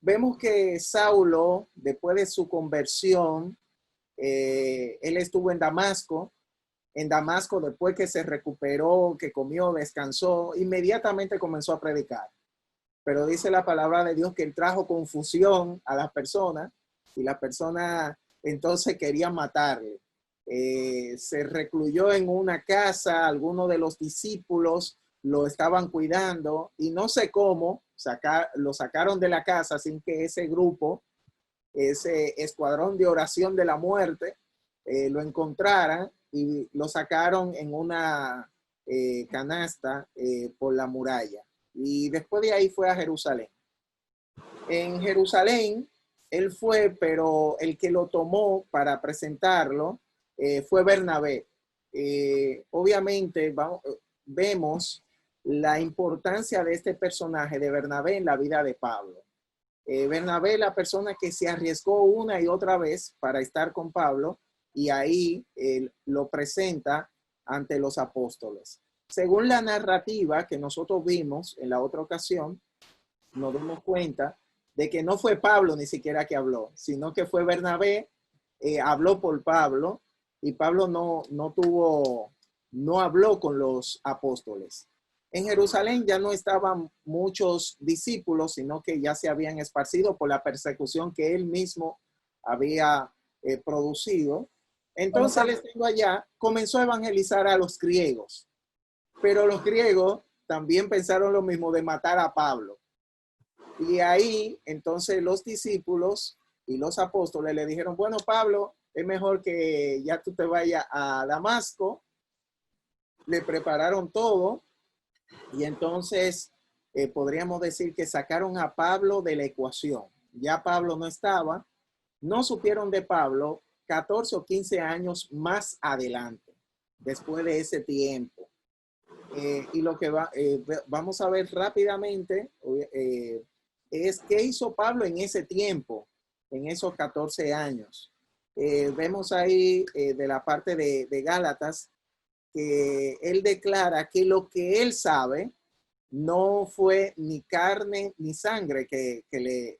vemos que Saulo, después de su conversión, él estuvo en Damasco. En Damasco, después que se recuperó, que comió, descansó, inmediatamente comenzó a predicar. Pero dice la palabra de Dios que él trajo confusión a las personas y las personas entonces querían matarle. Se recluyó en una casa, algunos de los discípulos lo estaban cuidando y no sé cómo lo sacaron de la casa sin que ese grupo, ese escuadrón de oración de la muerte, lo encontraran y lo sacaron en una canasta por la muralla. Y después de ahí fue a Jerusalén. En Jerusalén, él fue, pero el que lo tomó para presentarlo fue Bernabé. Obviamente vemos la importancia de este personaje de Bernabé en la vida de Pablo. Bernabé, la persona que se arriesgó una y otra vez para estar con Pablo, y ahí lo presenta ante los apóstoles. Según la narrativa que nosotros vimos en la otra ocasión, nos dimos cuenta de que no fue Pablo ni siquiera que habló, sino que fue Bernabé, habló por Pablo, y Pablo no habló con los apóstoles. En Jerusalén ya no estaban muchos discípulos, sino que ya se habían esparcido por la persecución que él mismo había producido. Entonces, él estando allá, comenzó a evangelizar a los griegos. Pero los griegos también pensaron lo mismo de matar a Pablo. Y ahí, entonces, los discípulos y los apóstoles le dijeron, bueno, Pablo, es mejor que ya tú te vayas a Damasco. Le prepararon todo. Y entonces podríamos decir que sacaron a Pablo de la ecuación. Ya Pablo no estaba. No supieron de Pablo 14 o 15 años más adelante, después de ese tiempo. Y lo que vamos a ver rápidamente es qué hizo Pablo en ese tiempo, en esos 14 años. Vemos ahí de la parte de Gálatas, que él declara que lo que él sabe no fue ni carne ni sangre que le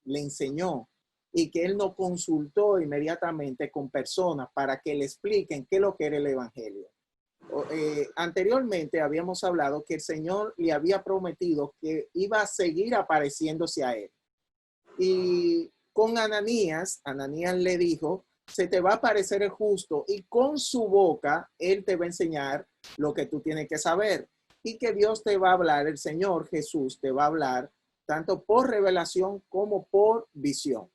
enseñó, y que él no consultó inmediatamente con personas para que le expliquen qué es lo que era el evangelio. Anteriormente habíamos hablado que el Señor le había prometido que iba a seguir apareciéndose a él. Y con Ananías le dijo, se te va a aparecer el justo y con su boca él te va a enseñar lo que tú tienes que saber, y que Dios te va a hablar, el Señor Jesús te va a hablar tanto por revelación como por visión.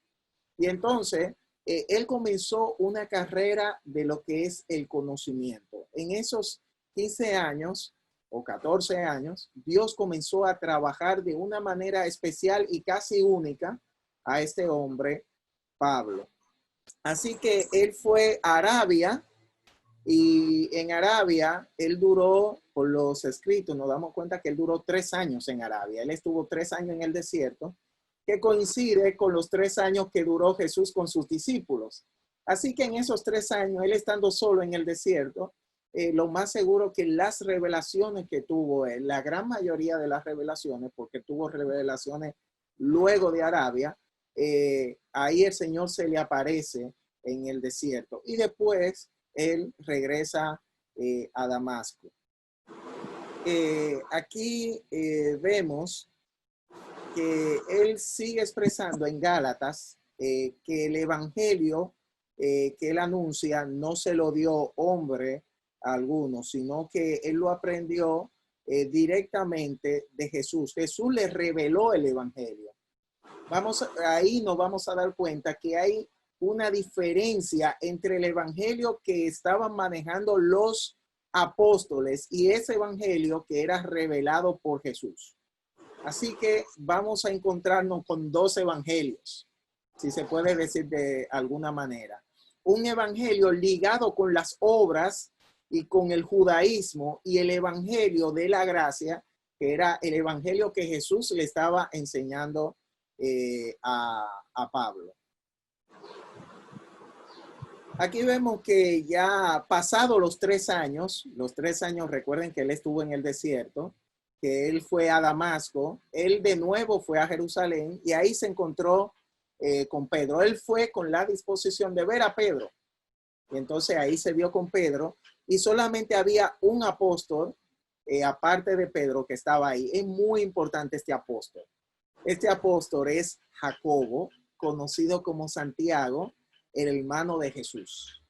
Y entonces él comenzó una carrera de lo que es el conocimiento. En esos 15 años o 14 años, Dios comenzó a trabajar de una manera especial y casi única a este hombre, Pablo. Así que él fue a Arabia, y en Arabia él duró, por los escritos nos damos cuenta que él duró 3 años en Arabia. Él estuvo 3 años en el desierto, que coincide con los 3 años que duró Jesús con sus discípulos. Así que en esos 3 años, él estando solo en el desierto, lo más seguro que las revelaciones que tuvo él, la gran mayoría de las revelaciones, porque tuvo revelaciones luego de Arabia, ahí el Señor se le aparece en el desierto. Y después él regresa a Damasco. Aquí vemos que él sigue expresando en Gálatas que el evangelio que él anuncia no se lo dio hombre alguno, sino que él lo aprendió directamente de Jesús. Jesús le reveló el evangelio. Ahí nos vamos a dar cuenta que hay una diferencia entre el evangelio que estaban manejando los apóstoles y ese evangelio que era revelado por Jesús. Así que vamos a encontrarnos con 2 evangelios, si se puede decir de alguna manera. Un evangelio ligado con las obras y con el judaísmo, y el evangelio de la gracia, que era el evangelio que Jesús le estaba enseñando a Pablo. Aquí vemos que ya pasado los 3 años, recuerden que él estuvo en el desierto, que él fue a Damasco, él de nuevo fue a Jerusalén y ahí se encontró con Pedro. Él fue con la disposición de ver a Pedro. Y entonces ahí se vio con Pedro y solamente había un apóstol, aparte de Pedro, que estaba ahí. Es muy importante este apóstol. Este apóstol es Jacobo, conocido como Santiago, el hermano de Jesús.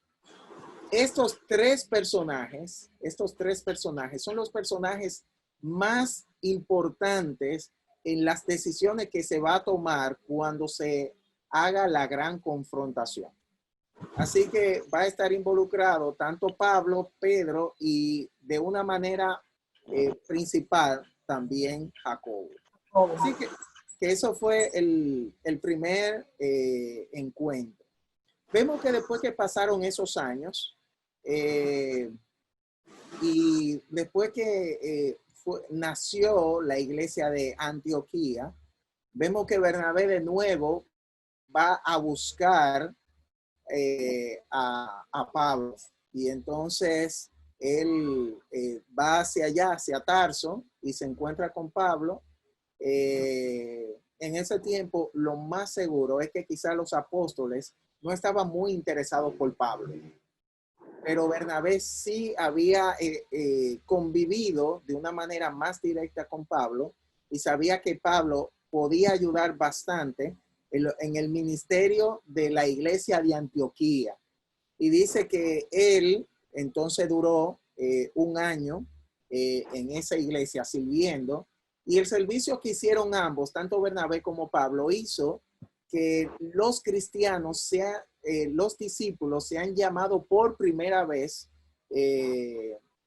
Estos tres personajes son los personajes más importantes en las decisiones que se va a tomar cuando se haga la gran confrontación. Así que va a estar involucrado tanto Pablo, Pedro y de una manera principal también Jacobo. Así que eso fue el primer encuentro. Vemos que después que pasaron esos años y después que nació la iglesia de Antioquía, vemos que Bernabé de nuevo va a buscar a Pablo. Y entonces él va hacia allá, hacia Tarso, y se encuentra con Pablo. En ese tiempo, lo más seguro es que quizás los apóstoles no estaban muy interesados por Pablo, pero Bernabé sí había convivido de una manera más directa con Pablo y sabía que Pablo podía ayudar bastante en el ministerio de la iglesia de Antioquía. Y dice que él entonces duró un año en esa iglesia sirviendo, y el servicio que hicieron ambos, tanto Bernabé como Pablo, hizo que los cristianos, los discípulos, se han llamado por primera vez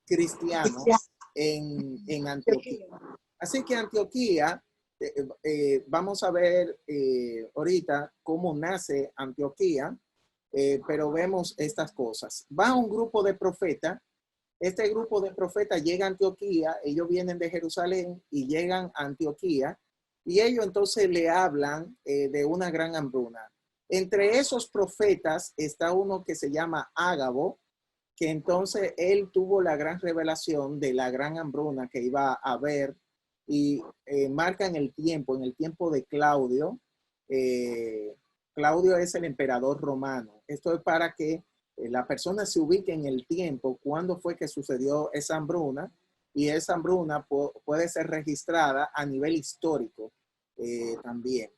cristianos en Antioquía. Así que Antioquía, vamos a ver ahorita cómo nace Antioquía, pero vemos estas cosas. Va un grupo de profetas. Este grupo de profetas llega a Antioquía, ellos vienen de Jerusalén y llegan a Antioquía, y ellos entonces le hablan de una gran hambruna. Entre esos profetas está uno que se llama Ágabo, que entonces él tuvo la gran revelación de la gran hambruna que iba a haber, y marca en el tiempo de Claudio. Claudio es el emperador romano. Esto es para que la persona se ubique en el tiempo, cuándo fue que sucedió esa hambruna, y esa hambruna puede ser registrada a nivel histórico también.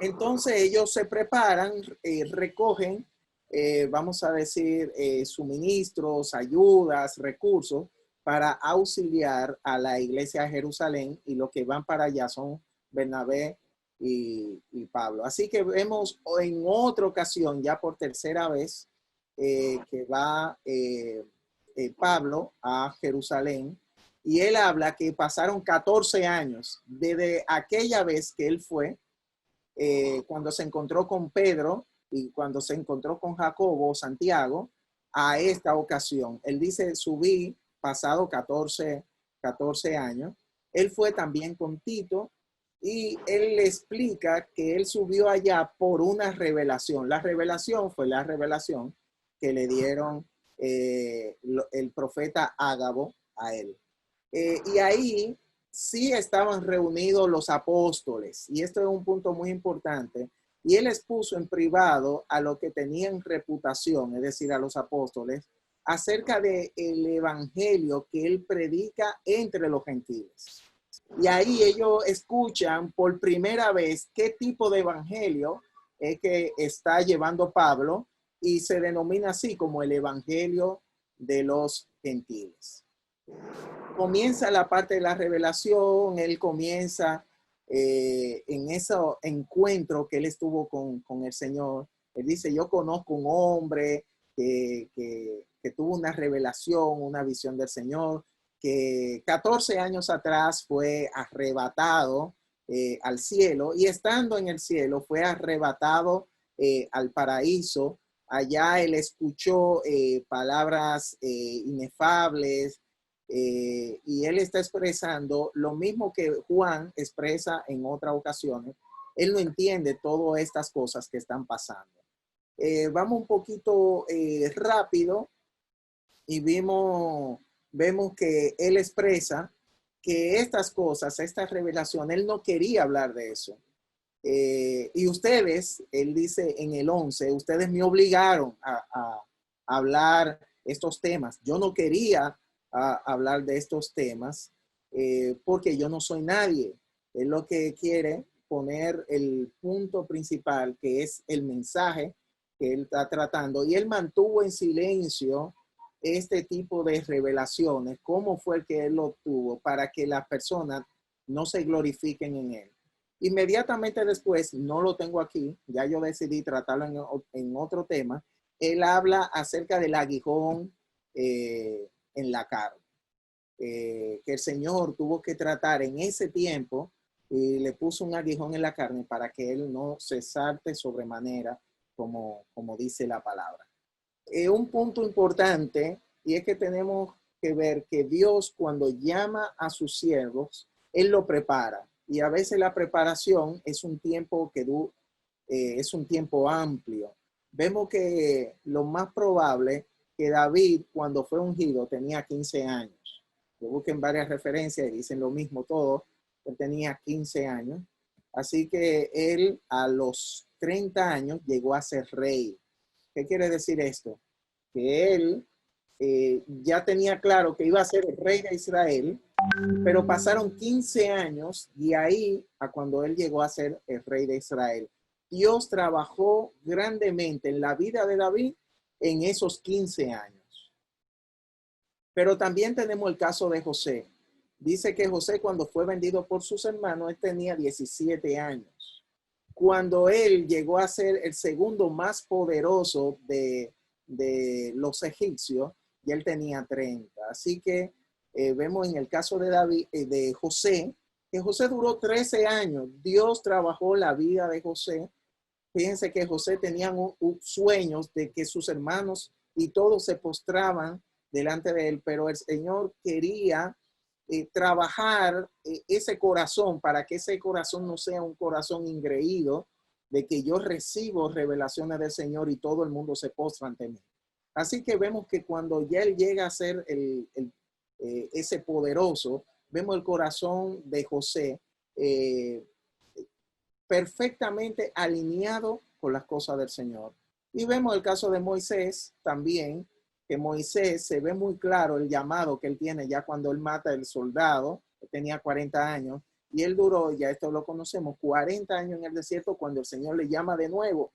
Entonces ellos se preparan, recogen, vamos a decir, suministros, ayudas, recursos para auxiliar a la iglesia de Jerusalén, y los que van para allá son Bernabé y Pablo. Así que vemos en otra ocasión, ya por tercera vez, que va Pablo a Jerusalén, y él habla que pasaron 14 años desde aquella vez que él fue, cuando se encontró con Pedro y cuando se encontró con Jacobo, Santiago, a esta ocasión. Él dice, subí pasado 14 años. Él fue también con Tito, y él le explica que él subió allá por una revelación. La revelación fue la revelación que le dieron el profeta Ágabo a él. Y ahí sí estaban reunidos los apóstoles, y esto es un punto muy importante, y él expuso en privado a los que tenían reputación, es decir, a los apóstoles, acerca del evangelio que él predica entre los gentiles. Y ahí ellos escuchan por primera vez qué tipo de evangelio es que está llevando Pablo, y se denomina así como el evangelio de los gentiles. Comienza la parte de la revelación. Él comienza en ese encuentro que él estuvo con el Señor. Él dice, yo conozco un hombre que tuvo una revelación, una visión del Señor, que 14 años atrás fue arrebatado al cielo, y estando en el cielo fue arrebatado al paraíso. Allá él escuchó palabras inefables, y él está expresando lo mismo que Juan expresa en otras ocasiones. Él no entiende todas estas cosas que están pasando. Vamos un poquito rápido, y vemos que él expresa que estas cosas, esta revelación, él no quería hablar de eso. Y ustedes, él dice en el 11, ustedes me obligaron a hablar estos temas. Yo no quería hablar de estos temas porque yo no soy nadie. Él lo que quiere poner el punto principal, que es el mensaje que él está tratando. Y él mantuvo en silencio este tipo de revelaciones, cómo fue que él lo obtuvo, para que las personas no se glorifiquen en él. Inmediatamente después, no lo tengo aquí, ya yo decidí tratarlo en otro tema, él habla acerca del aguijón en la carne, que el Señor tuvo que tratar en ese tiempo y le puso un aguijón en la carne para que él no se salte sobremanera, como dice la palabra. Un punto importante, y es que tenemos que ver que Dios, cuando llama a sus siervos, él lo prepara. Y a veces la preparación es un tiempo es un tiempo amplio. Vemos que lo más probable que David, cuando fue ungido, tenía 15 años. Yo busqué en varias referencias y dicen lo mismo todo. Él tenía 15 años. Así que él a los 30 años llegó a ser rey. ¿Qué quiere decir esto? Que él ya tenía claro que iba a ser el rey de Israel, pero pasaron 15 años y ahí a cuando él llegó a ser el rey de Israel. Dios trabajó grandemente en la vida de David en esos 15 años. Pero también tenemos el caso de José. Dice que José, cuando fue vendido por sus hermanos, él tenía 17 años. Cuando él llegó a ser el segundo más poderoso de los egipcios, y él tenía 30. Así que vemos en el caso de David, de José, que José duró 13 años. Dios trabajó la vida de José. Fíjense que José tenía sueños de que sus hermanos y todos se postraban delante de él, pero el Señor quería trabajar ese corazón para que ese corazón no sea un corazón ingreído de que yo recibo revelaciones del Señor y todo el mundo se postra ante mí. Así que vemos que cuando ya él llega a ser ese poderoso, vemos el corazón de José perfectamente alineado con las cosas del Señor. Y vemos el caso de Moisés también, que Moisés se ve muy claro el llamado que él tiene ya cuando él mata al soldado, que tenía 40 años, y él duró, ya esto lo conocemos, 40 años en el desierto cuando el Señor le llama de nuevo.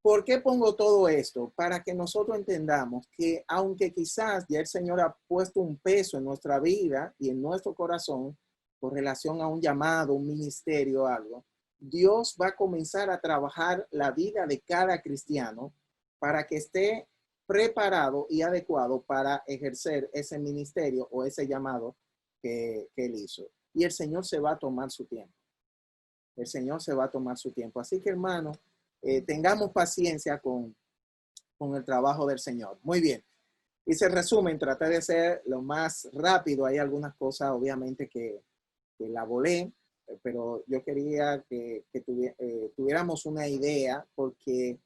¿Por qué pongo todo esto? Para que nosotros entendamos que aunque quizás ya el Señor ha puesto un peso en nuestra vida y en nuestro corazón con relación a un llamado, un ministerio, algo, Dios va a comenzar a trabajar la vida de cada cristiano para que esté preparado y adecuado para ejercer ese ministerio o ese llamado que él hizo. Y el Señor se va a tomar su tiempo. El Señor se va a tomar su tiempo. Así que, hermano, tengamos paciencia con el trabajo del Señor. Muy bien. Hice el resumen, traté de ser lo más rápido. Hay algunas cosas, obviamente, que la volé, pero yo quería que tuviéramos una idea porque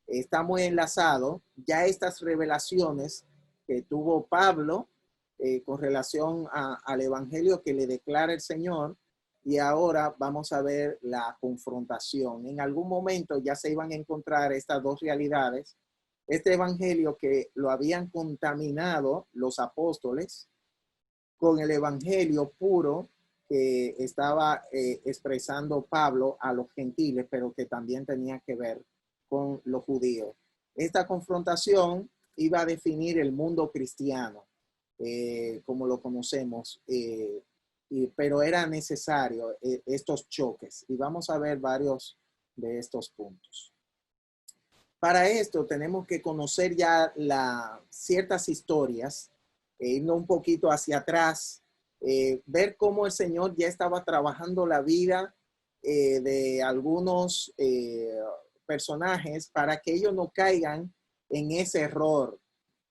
está muy enlazado ya estas revelaciones que tuvo Pablo con relación al evangelio que le declara el Señor. Y ahora vamos a ver la confrontación. En algún momento ya se iban a encontrar estas dos realidades. Este evangelio que lo habían contaminado los apóstoles con el evangelio puro que estaba expresando Pablo a los gentiles, pero que también tenía que ver con los judíos. Esta confrontación iba a definir el mundo cristiano, como lo conocemos, pero era necesario estos choques. Y vamos a ver varios de estos puntos. Para esto tenemos que conocer ya ciertas historias, irnos un poquito hacia atrás, ver cómo el Señor ya estaba trabajando la vida de algunos personajes para que ellos no caigan en ese error.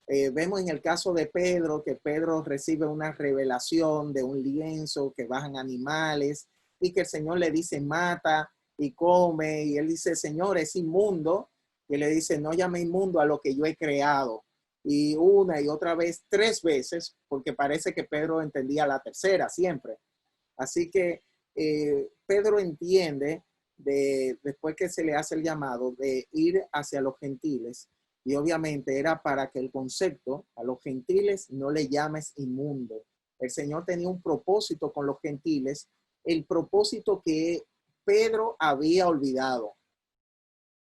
Vemos en el caso de Pedro que Pedro recibe una revelación de un lienzo que bajan animales y que el Señor le dice mata y come y él dice Señor es inmundo y le dice no llame inmundo a lo que yo he creado y una y otra vez, 3 veces, porque parece que Pedro entendía la tercera siempre. Así que Pedro entiende, después que se le hace el llamado, de ir hacia los gentiles, y obviamente era para que el concepto a los gentiles no le llames inmundo. El Señor tenía un propósito con los gentiles, el propósito que Pedro había olvidado.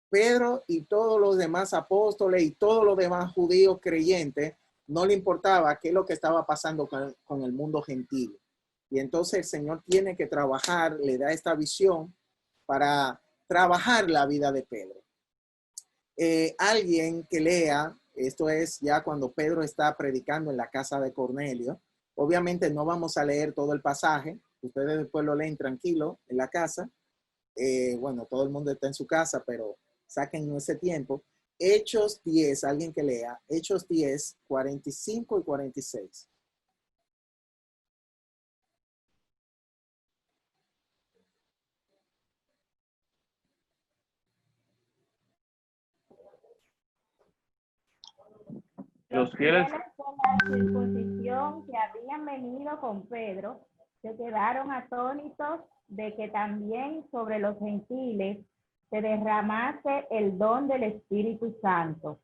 Pedro y todos los demás apóstoles y todos los demás judíos creyentes no le importaba qué es lo que estaba pasando con el mundo gentil. Y entonces el Señor tiene que trabajar, le da esta visión para trabajar la vida de Pedro. Alguien que lea, esto es ya cuando Pedro está predicando en la casa de Cornelio. Obviamente no vamos a leer todo el pasaje, ustedes después lo leen tranquilo en la casa. Bueno, todo el mundo está en su casa, pero saquen ese tiempo. Hechos 10, alguien que lea, Hechos 10, 45 y 46. Los fieles de la circuncisión que habían venido con Pedro se quedaron atónitos de que también sobre los gentiles se derramase el don del Espíritu Santo,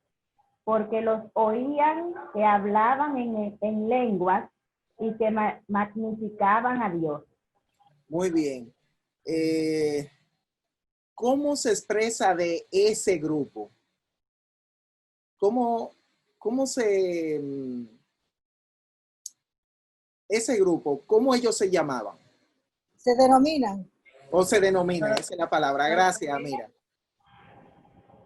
porque los oían que hablaban en lenguas y que magnificaban a Dios. Muy bien. ¿Cómo se expresa de ese grupo? ¿Cómo ese grupo, cómo ellos se llamaban? Se denominan. O se denomina, esa es la palabra. Gracias, mira.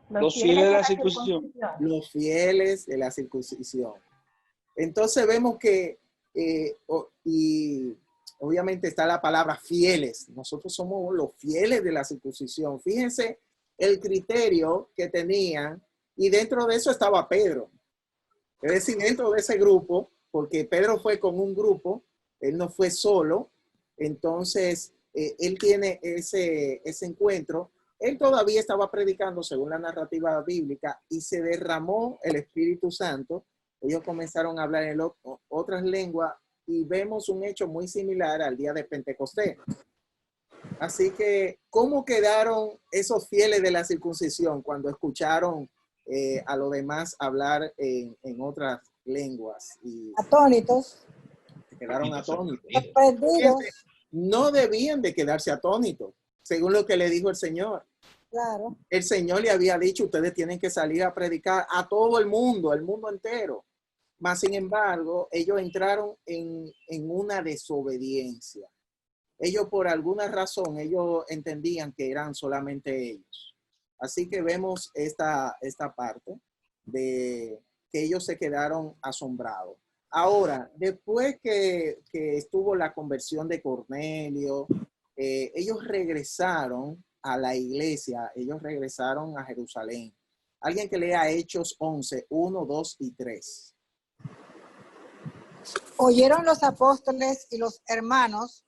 Los fieles de la circuncisión. Los fieles de la circuncisión. Entonces vemos que, y obviamente está la palabra fieles. Nosotros somos los fieles de la circuncisión. Fíjense el criterio que tenían, y dentro de eso estaba Pedro. Es decir, dentro de ese grupo, porque Pedro fue con un grupo, él no fue solo, entonces él tiene ese encuentro. Él todavía estaba predicando según la narrativa bíblica y se derramó el Espíritu Santo. Ellos comenzaron a hablar en otras lenguas y vemos un hecho muy similar al día de Pentecostés. Así que, ¿cómo quedaron esos fieles de la circuncisión cuando escucharon a los demás hablar en otras lenguas? Y Atónitos. se quedaron atónitos. Sorprendidos. No debían de quedarse atónitos, según lo que le dijo el Señor. Claro. El Señor le había dicho, ustedes tienen que salir a predicar a todo el mundo entero. Mas, sin embargo, ellos entraron en una desobediencia. Ellos, por alguna razón, ellos entendían que eran solamente ellos. Así que vemos esta parte de que ellos se quedaron asombrados. Ahora, después que estuvo la conversión de Cornelio, ellos regresaron a la iglesia, ellos regresaron a Jerusalén. Alguien que lea Hechos 11, 1, 2 y 3. Oyeron los apóstoles y los hermanos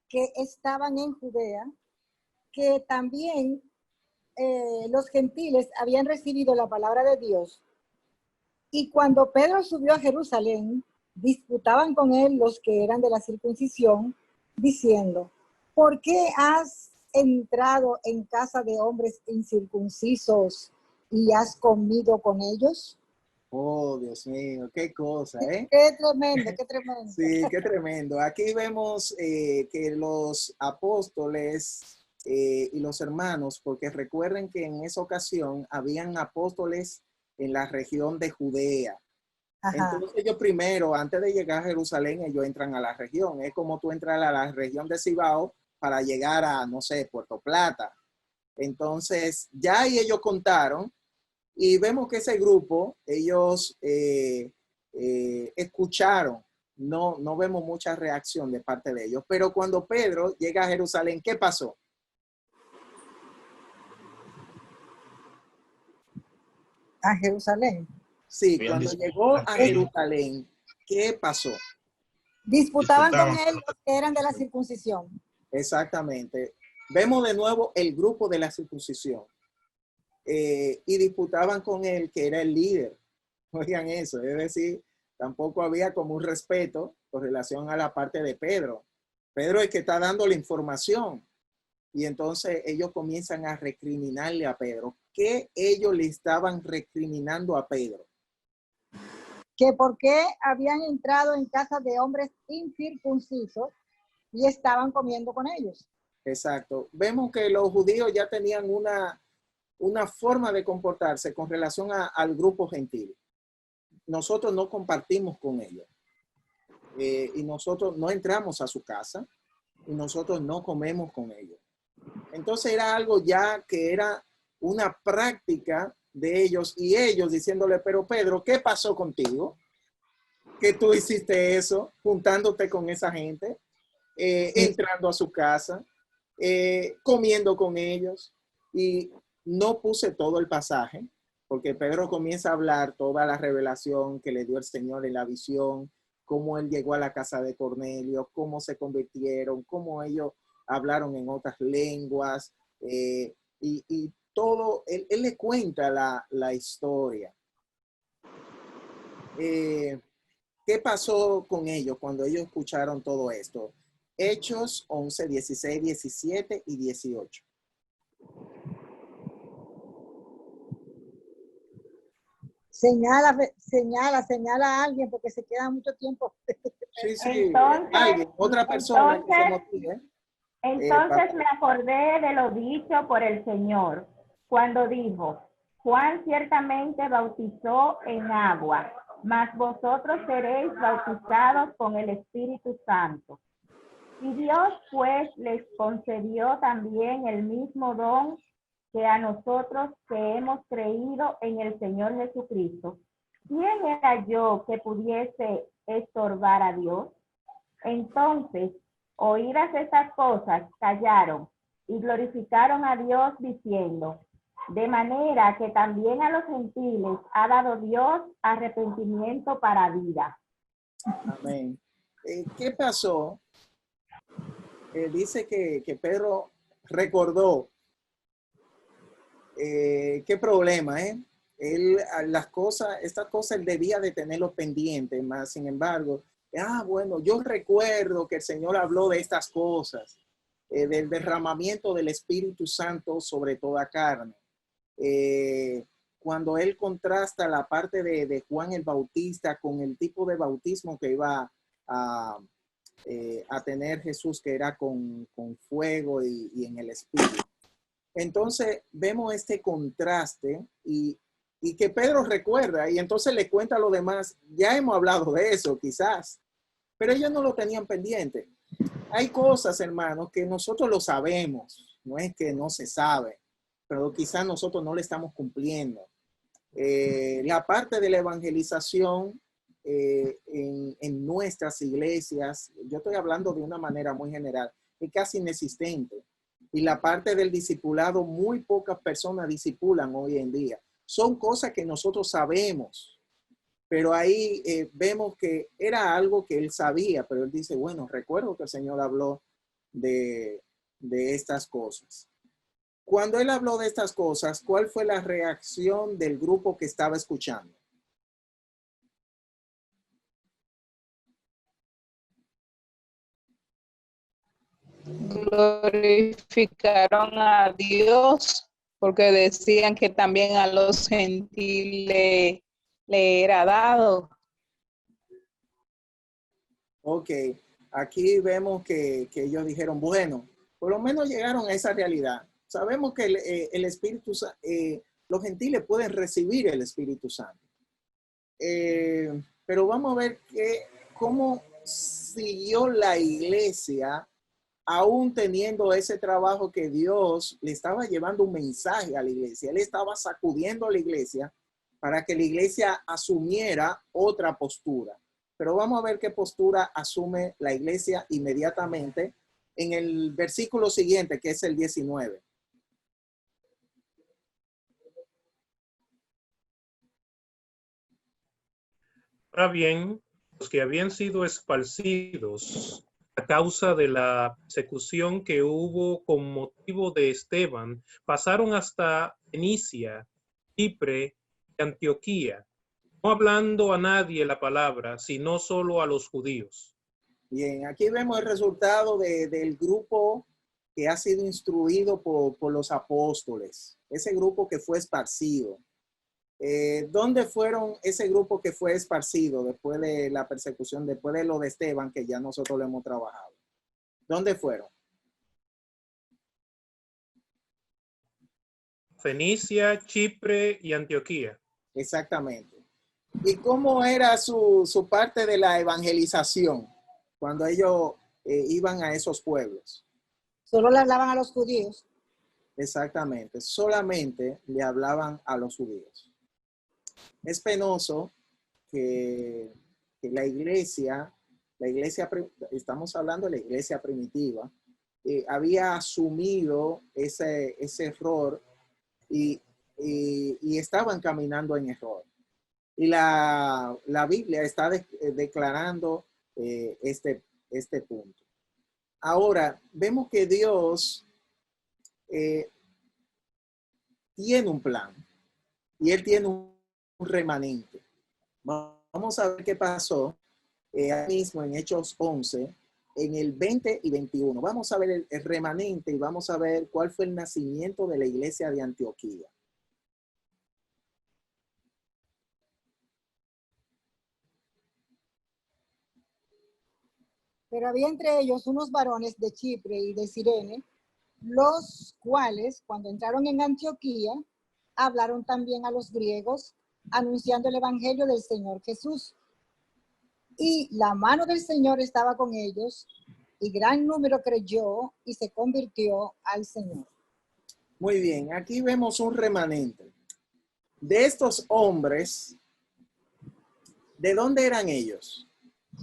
que estaban en Judea, que también los gentiles habían recibido la palabra de Dios. Y cuando Pedro subió a Jerusalén, disputaban con él los que eran de la circuncisión, diciendo, ¿por qué has entrado en casa de hombres incircuncisos y has comido con ellos? Oh, Dios mío, qué cosa, ¿eh? Qué tremendo, qué tremendo. Sí, qué tremendo. Aquí vemos que los apóstoles y los hermanos, porque recuerden que en esa ocasión habían apóstoles en la región de Judea. Ajá. Entonces ellos primero, antes de llegar a Jerusalén, ellos entran a la región. Es como tú entras a la región de Cibao para llegar a, no sé, Puerto Plata. Entonces ya ahí ellos contaron y vemos que ese grupo, ellos escucharon. No vemos mucha reacción de parte de ellos. Pero cuando Pedro llega a Jerusalén, ¿qué pasó? A Jerusalén. Sí, cuando llegó a Jerusalén, ¿qué pasó? Disputaban con él los que eran de la circuncisión. Exactamente. Vemos de nuevo el grupo de la circuncisión. Y disputaban con él, que era el líder. Oigan eso, es decir, tampoco había como un respeto con relación a la parte de Pedro. Pedro es el que está dando la información. Y entonces ellos comienzan a recriminarle a Pedro. ¿Qué ellos le estaban recriminando a Pedro? Que por qué habían entrado en casa de hombres incircuncisos y estaban comiendo con ellos. Exacto. Vemos que los judíos ya tenían una forma de comportarse con relación al grupo gentil. Nosotros no compartimos con ellos. Y nosotros no entramos a su casa y nosotros no comemos con ellos. Entonces era algo ya que era una práctica de ellos y ellos diciéndole, pero Pedro, ¿qué pasó contigo? Que tú hiciste eso, juntándote con esa gente, entrando a su casa, comiendo con ellos. Y no puse todo el pasaje, porque Pedro comienza a hablar toda la revelación que le dio el Señor en la visión, cómo él llegó a la casa de Cornelio, cómo se convirtieron, cómo ellos hablaron en otras lenguas, y todo, él le cuenta la historia. ¿Qué pasó con ellos cuando ellos escucharon todo esto? Hechos 11, 16, 17 y 18. Señala a alguien porque se queda mucho tiempo. Sí, sí, Entonces, alguien, otra persona que se motive. Entonces me acordé de lo dicho por el Señor cuando dijo, Juan ciertamente bautizó en agua, mas vosotros seréis bautizados con el Espíritu Santo. Y Dios pues les concedió también el mismo don que a nosotros que hemos creído en el Señor Jesucristo. ¿Quién era yo que pudiese estorbar a Dios? Entonces, oídas estas cosas, callaron y glorificaron a Dios diciendo, de manera que también a los gentiles ha dado Dios arrepentimiento para vida. Amén. ¿Qué pasó? Dice que Pedro recordó qué problema, Él, estas cosas él debía de tenerlo pendiente, más sin embargo, bueno, yo recuerdo que el Señor habló de estas cosas, del derramamiento del Espíritu Santo sobre toda carne. Cuando él contrasta la parte de Juan el Bautista con el tipo de bautismo que iba a tener Jesús, que era con fuego y en el Espíritu. Entonces vemos este contraste y que Pedro recuerda y entonces le cuenta a los demás, ya hemos hablado de eso quizás, pero ellos no lo tenían pendiente. Hay cosas, hermanos, que nosotros lo sabemos, no es que no se sabe, pero quizás nosotros no le estamos cumpliendo. La parte de la evangelización en nuestras iglesias, yo estoy hablando de una manera muy general, es casi inexistente. Y la parte del discipulado, muy pocas personas discipulan hoy en día. Son cosas que nosotros sabemos, pero ahí vemos que era algo que él sabía, pero él dice, bueno, recuerdo que el Señor habló de estas cosas. Cuando él habló de estas cosas, ¿cuál fue la reacción del grupo que estaba escuchando? Glorificaron a Dios porque decían que también a los gentiles le era dado. Ok, aquí vemos que ellos dijeron, bueno, por lo menos llegaron a esa realidad. Sabemos que el Espíritu, los gentiles pueden recibir el Espíritu Santo. Pero vamos a ver cómo siguió la iglesia aún teniendo ese trabajo que Dios le estaba llevando un mensaje a la iglesia. Él estaba sacudiendo a la iglesia para que la iglesia asumiera otra postura. Pero vamos a ver qué postura asume la iglesia inmediatamente en el versículo siguiente, que es el 19. Ahora bien, los que habían sido esparcidos a causa de la persecución que hubo con motivo de Esteban, pasaron hasta Fenicia, Chipre y Antioquía, no hablando a nadie la palabra, sino solo a los judíos. Bien, aquí vemos el resultado del grupo que ha sido instruido por los apóstoles, ese grupo que fue esparcido. ¿Dónde fueron ese grupo que fue esparcido después de la persecución, después de lo de Esteban, que ya nosotros lo hemos trabajado? ¿Dónde fueron? Fenicia, Chipre y Antioquía. Exactamente. ¿Y cómo era su parte de la evangelización cuando ellos iban a esos pueblos? Solo le hablaban a los judíos. Exactamente, solamente le hablaban a los judíos. Es penoso que la iglesia, estamos hablando de la iglesia primitiva, había asumido ese error y estaban caminando en error. Y la Biblia está declarando este punto. Ahora, vemos que Dios tiene un plan y Él tiene un remanente. Vamos a ver qué pasó ahí mismo en Hechos 11, en el 20 y 21. Vamos a ver el remanente y vamos a ver cuál fue el nacimiento de la iglesia de Antioquía. Pero había entre ellos unos varones de Chipre y de Cirene, los cuales, cuando entraron en Antioquía, hablaron también a los griegos, anunciando el evangelio del Señor Jesús. Y la mano del Señor estaba con ellos, y gran número creyó y se convirtió al Señor. Muy bien, aquí vemos un remanente. De estos hombres, ¿de dónde eran ellos?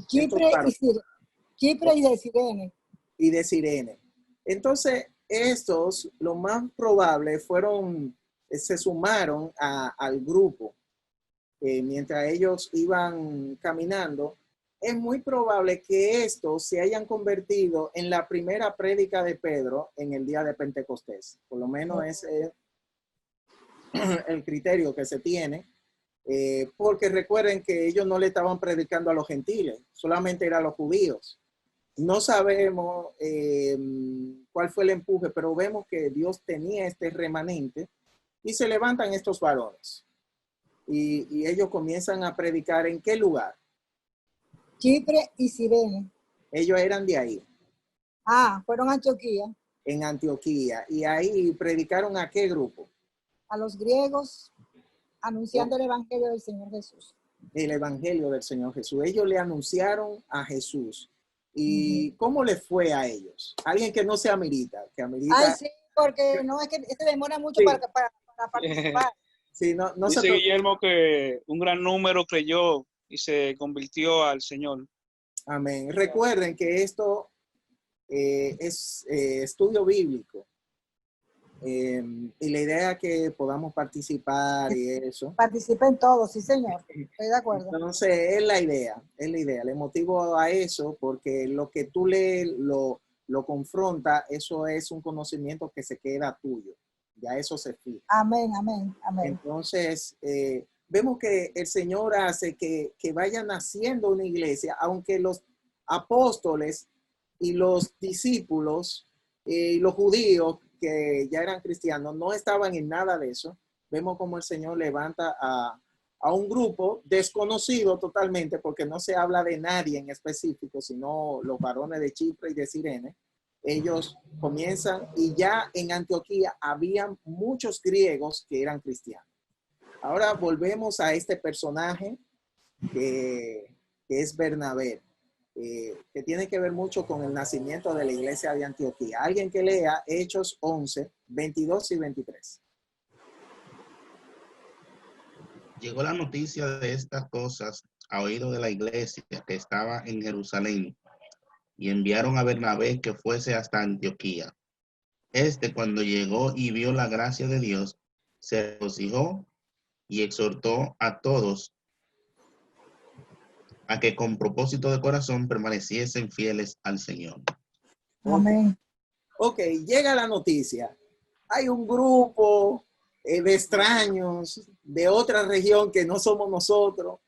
Chipre y de Cirene. Y de Cirene. Entonces, estos, lo más probable, se sumaron al grupo. Mientras ellos iban caminando, es muy probable que estos se hayan convertido en la primera prédica de Pedro en el día de Pentecostés. Por lo menos ese es el criterio que se tiene. Porque recuerden que ellos no le estaban predicando a los gentiles, solamente eran los judíos. No sabemos cuál fue el empuje, pero vemos que Dios tenía este remanente y se levantan estos varones. Y ellos comienzan a predicar ¿en qué lugar? Chipre y Cirene. Ellos eran de ahí. Fueron a Antioquía. En Antioquía. Y ahí predicaron ¿a qué grupo? A los griegos, anunciando el evangelio del Señor Jesús. El evangelio del Señor Jesús. Ellos le anunciaron a Jesús. ¿Y cómo le fue a ellos? Alguien que no se amerita. Ay, sí, porque no es que se demora mucho sí. para participar. Sí, no Dice Guillermo que un gran número creyó y se convirtió al Señor. Amén. Recuerden que esto es estudio bíblico. Y la idea es que podamos participar y eso. Participen todos, sí señor. Estoy de acuerdo. Entonces, es la idea. Le motivo a eso porque lo que tú lees, lo confronta, eso es un conocimiento que se queda tuyo. Ya eso se fija. Amén, amén, amén. Entonces, vemos que el Señor hace que vaya naciendo una iglesia, aunque los apóstoles y los discípulos y los judíos que ya eran cristianos no estaban en nada de eso. Vemos como el Señor levanta a un grupo desconocido totalmente, porque no se habla de nadie en específico, sino los varones de Chipre y de Cirene. Ellos comienzan y ya en Antioquía habían muchos griegos que eran cristianos. Ahora volvemos a este personaje que es Bernabé, que tiene que ver mucho con el nacimiento de la iglesia de Antioquía. Alguien que lea Hechos 11, 22 y 23. Llegó la noticia de estas cosas a oído de la iglesia que estaba en Jerusalén, y enviaron a Bernabé que fuese hasta Antioquía. Cuando llegó y vio la gracia de Dios, se regocijó y exhortó a todos a que con propósito de corazón permaneciesen fieles al Señor. Amén. Ok, llega la noticia. Hay un grupo de extraños, de otra región que no somos nosotros,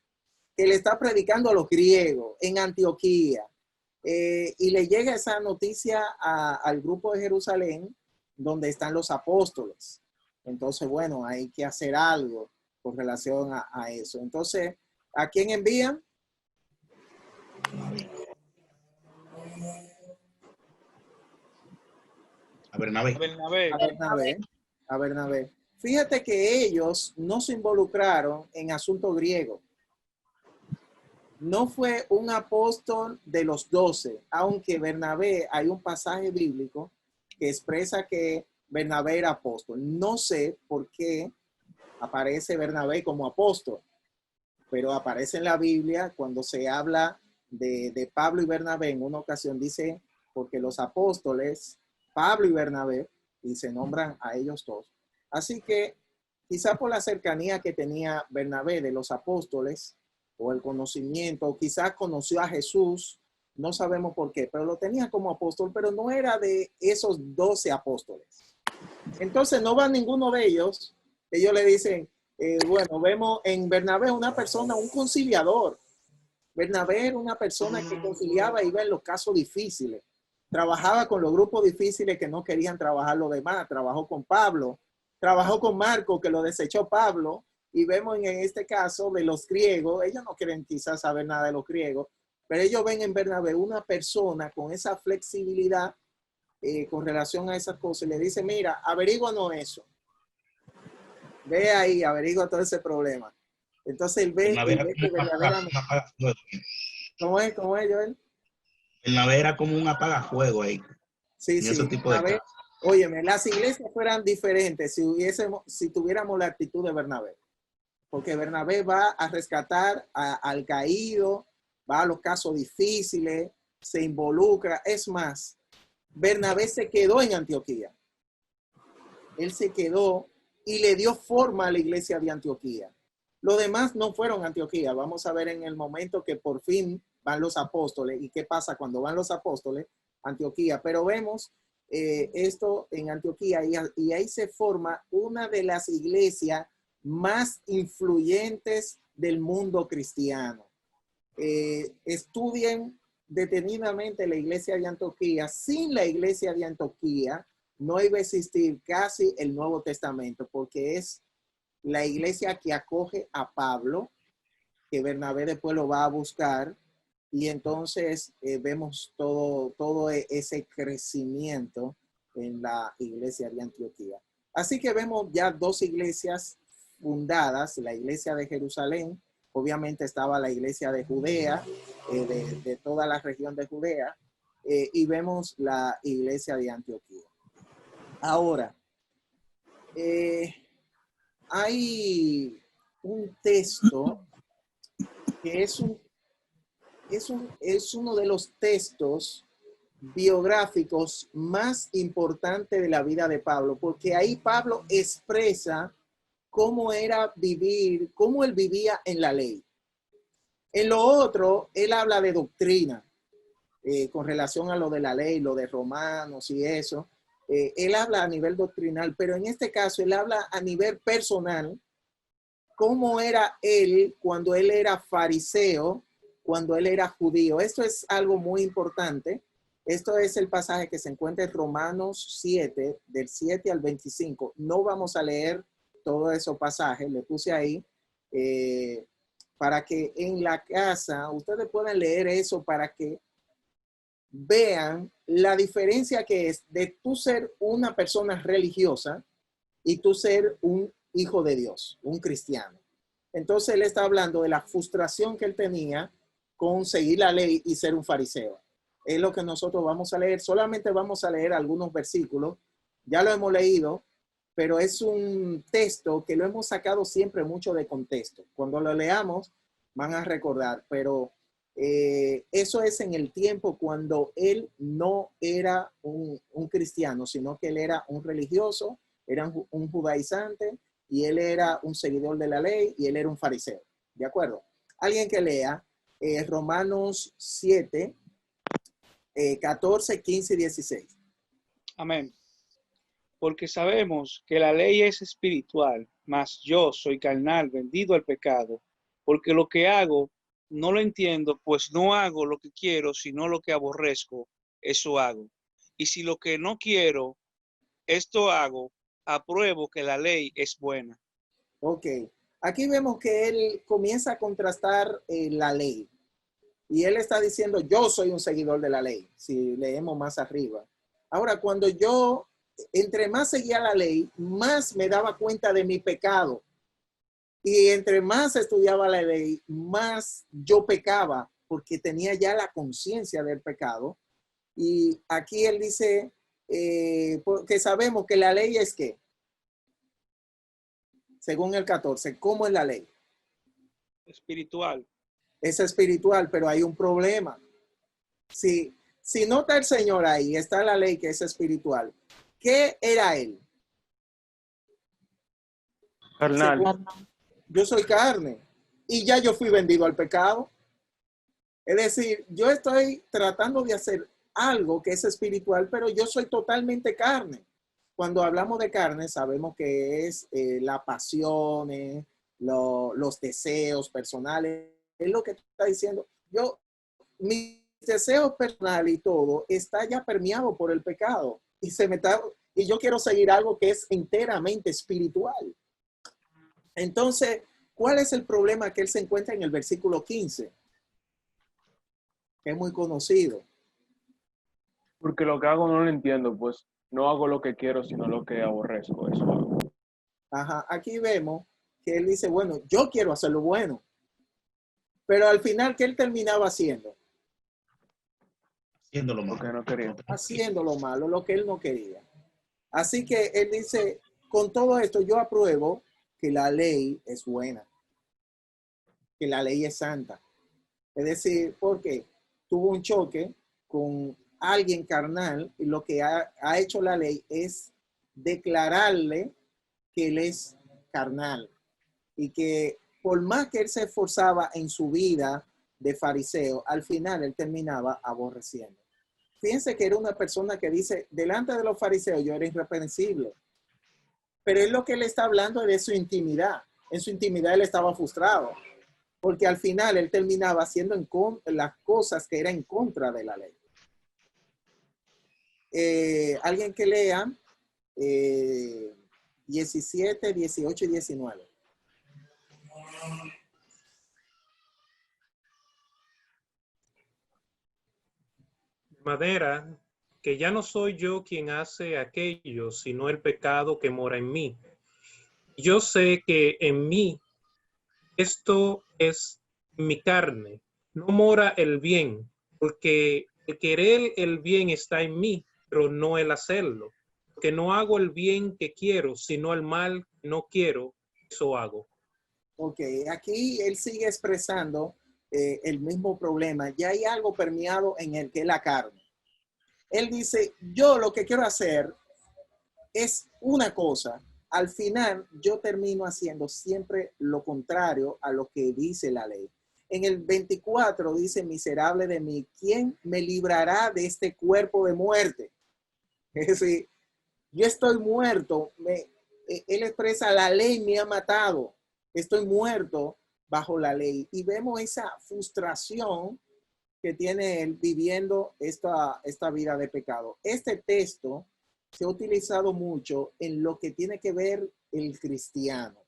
que le está predicando a los griegos en Antioquía. Y le llega esa noticia al grupo de Jerusalén, donde están los apóstoles. Entonces, bueno, hay que hacer algo con relación a eso. Entonces, ¿a quién envían? A Bernabé. Bernabé. A Bernabé. Fíjate que ellos no se involucraron en asuntos griegos. No fue un apóstol de los 12, aunque Bernabé, hay un pasaje bíblico que expresa que Bernabé era apóstol. No sé por qué aparece Bernabé como apóstol, pero aparece en la Biblia cuando se habla de Pablo y Bernabé. En una ocasión dice, porque los apóstoles, Pablo y Bernabé, y se nombran a ellos dos. Así que quizá por la cercanía que tenía Bernabé de los apóstoles, o el conocimiento, o quizás conoció a Jesús, no sabemos por qué, pero lo tenía como apóstol, pero no era de esos 12 apóstoles. Entonces no va ninguno de ellos. Ellos le dicen, bueno, vemos en Bernabé una persona, un conciliador. Bernabé era una persona que conciliaba y iba en los casos difíciles. Trabajaba con los grupos difíciles que no querían trabajar los demás. Trabajó con Pablo, trabajó con Marco, que lo desechó Pablo. Y vemos en este caso de los griegos, ellos no quieren quizás saber nada de los griegos, pero ellos ven en Bernabé una persona con esa flexibilidad con relación a esas cosas. Y le dicen, mira, averíguanos eso. Ve ahí, averigua todo ese problema. Entonces él ve, Bernabé y ve que verdaderamente... ¿Cómo es, Joel? Bernabé era como un apagafuego ahí. Sí, en ese tipo de Bernabé, casos. óyeme, las iglesias fueran diferentes si tuviéramos la actitud de Bernabé. Porque Bernabé va a rescatar al caído, va a los casos difíciles, se involucra. Es más, Bernabé se quedó en Antioquía. Él se quedó y le dio forma a la iglesia de Antioquía. Los demás no fueron a Antioquía. Vamos a ver en el momento que por fin van los apóstoles y qué pasa cuando van los apóstoles a Antioquía. Pero vemos esto en Antioquía y ahí se forma una de las iglesias más influyentes del mundo cristiano. Estudien detenidamente la iglesia de Antioquía. Sin la iglesia de Antioquía no iba a existir casi el Nuevo Testamento, porque es la iglesia que acoge a Pablo, que Bernabé después lo va a buscar, y entonces vemos todo ese crecimiento en la iglesia de Antioquía. Así que vemos ya dos iglesias fundadas, la iglesia de Jerusalén, obviamente estaba la iglesia de Judea, de toda la región de Judea, y vemos la iglesia de Antioquía. Ahora, hay un texto que es uno de los textos biográficos más importantes de la vida de Pablo, porque ahí Pablo expresa cómo era vivir, cómo él vivía en la ley. En lo otro, él habla de doctrina, con relación a lo de la ley, lo de Romanos y eso. Él habla a nivel doctrinal, pero en este caso él habla a nivel personal, cómo era él cuando él era fariseo, cuando él era judío. Esto es algo muy importante. Esto es el pasaje que se encuentra en Romanos 7, del 7 al 25. No vamos a leer todos esos pasajes, le puse ahí, para que en la casa ustedes puedan leer eso, para que vean la diferencia que es de tú ser una persona religiosa y tú ser un hijo de Dios, un cristiano. Entonces él está hablando de la frustración que él tenía con seguir la ley y ser un fariseo. Es lo que nosotros vamos a leer. Solamente vamos a leer algunos versículos. Ya lo hemos leído, pero es un texto que lo hemos sacado siempre mucho de contexto. Cuando lo leamos van a recordar, pero eso es en el tiempo cuando él no era un cristiano, sino que él era un religioso, era un judaizante, y él era un seguidor de la ley, y él era un fariseo. ¿De acuerdo? Alguien que lea Romanos 7, 14, 15 y 16. Amén. Porque sabemos que la ley es espiritual, mas yo soy carnal, vendido al pecado, porque lo que hago no lo entiendo, pues no hago lo que quiero, sino lo que aborrezco, eso hago. Y si lo que no quiero, esto hago, apruebo que la ley es buena. Ok. Aquí vemos que él comienza a contrastar la ley. Y él está diciendo, yo soy un seguidor de la ley, si leemos más arriba. Ahora, cuando yo, entre más seguía la ley, más me daba cuenta de mi pecado. Y entre más estudiaba la ley, más yo pecaba, porque tenía ya la conciencia del pecado. Y aquí él dice, porque sabemos que la ley es ¿qué? Según el 14, ¿cómo es la ley? Espiritual. Es espiritual, pero hay un problema. Si no está el Señor ahí, está la ley que es espiritual. ¿Qué era él? Carnal. Yo soy carne y ya yo fui vendido al pecado. Es decir, yo estoy tratando de hacer algo que es espiritual, pero yo soy totalmente carne. Cuando hablamos de carne, sabemos que es la pasión, los deseos personales. Es lo que está diciendo. Mis deseos personales y todo está ya permeado por el pecado. Y yo quiero seguir algo que es enteramente espiritual. Entonces, ¿cuál es el problema que él se encuentra en el versículo 15? Que es muy conocido. Porque lo que hago no lo entiendo, pues no hago lo que quiero, sino lo que aborrezco. Eso hago. Ajá, aquí vemos que él dice, bueno, yo quiero hacer lo bueno. Pero al final, ¿qué él terminaba haciendo? Haciendo lo Lo que malo. no quería. Haciendo lo malo, lo que él no quería. Así que él dice, con todo esto yo apruebo que la ley es buena, que la ley es santa. Es decir, porque tuvo un choque con alguien carnal y lo que ha hecho la ley es declararle que él es carnal y que por más que él se esforzaba en su vida de fariseo, al final él terminaba aborreciendo. Fíjense que era una persona que dice, delante de los fariseos yo era irreprensible, pero es lo que él está hablando de su intimidad. En su intimidad él estaba frustrado, porque al final él terminaba haciendo las cosas que eran en contra de la ley. Alguien que lea 17, 18 y 19. De manera que ya no soy yo quien hace aquello, sino el pecado que mora en mí. Yo sé que en mí, esto es mi carne, no mora el bien, porque el querer el bien está en mí, pero no el hacerlo. Porque no hago el bien que quiero, sino el mal que no quiero, eso hago. Ok, aquí él sigue expresando el mismo problema. Ya hay algo permeado en el que es la carne. Él dice, yo lo que quiero hacer es una cosa. Al final, yo termino haciendo siempre lo contrario a lo que dice la ley. En el 24 dice, miserable de mí, ¿quién me librará de este cuerpo de muerte? Es decir, yo estoy muerto. Él expresa, la ley me ha matado. Estoy muerto bajo la ley. Y vemos esa frustración que tiene él viviendo esta vida de pecado. Este texto se ha utilizado mucho en lo que tiene que ver el cristiano.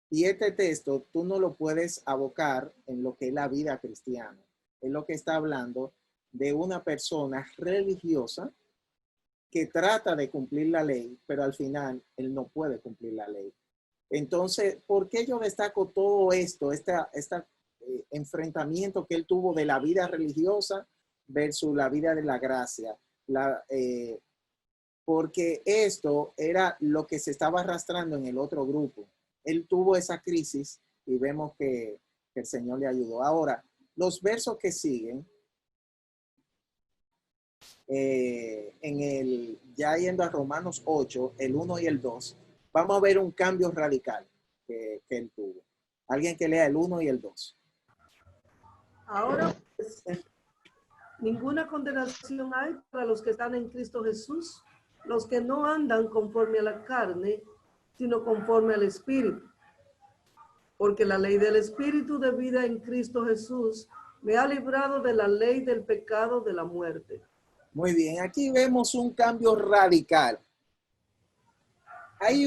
Y este texto tú no lo puedes abocar en lo que es la vida cristiana. Es lo que está hablando de una persona religiosa que trata de cumplir la ley, pero al final él no puede cumplir la ley. Entonces, ¿por qué yo destaco todo esto, este enfrentamiento que él tuvo de la vida religiosa versus la vida de la gracia? Porque esto era lo que se estaba arrastrando en el otro grupo. Él tuvo esa crisis y vemos que el Señor le ayudó. Ahora, los versos que siguen, ya yendo a Romanos 8, el 1 y el 2, vamos a ver un cambio radical que él tuvo. Alguien que lea el 1 y el 2. Ahora, pues, ninguna condenación hay para los que están en Cristo Jesús, los que no andan conforme a la carne, sino conforme al Espíritu. Porque la ley del Espíritu de vida en Cristo Jesús me ha librado de la ley del pecado de la muerte. Muy bien, aquí vemos un cambio radical. Hay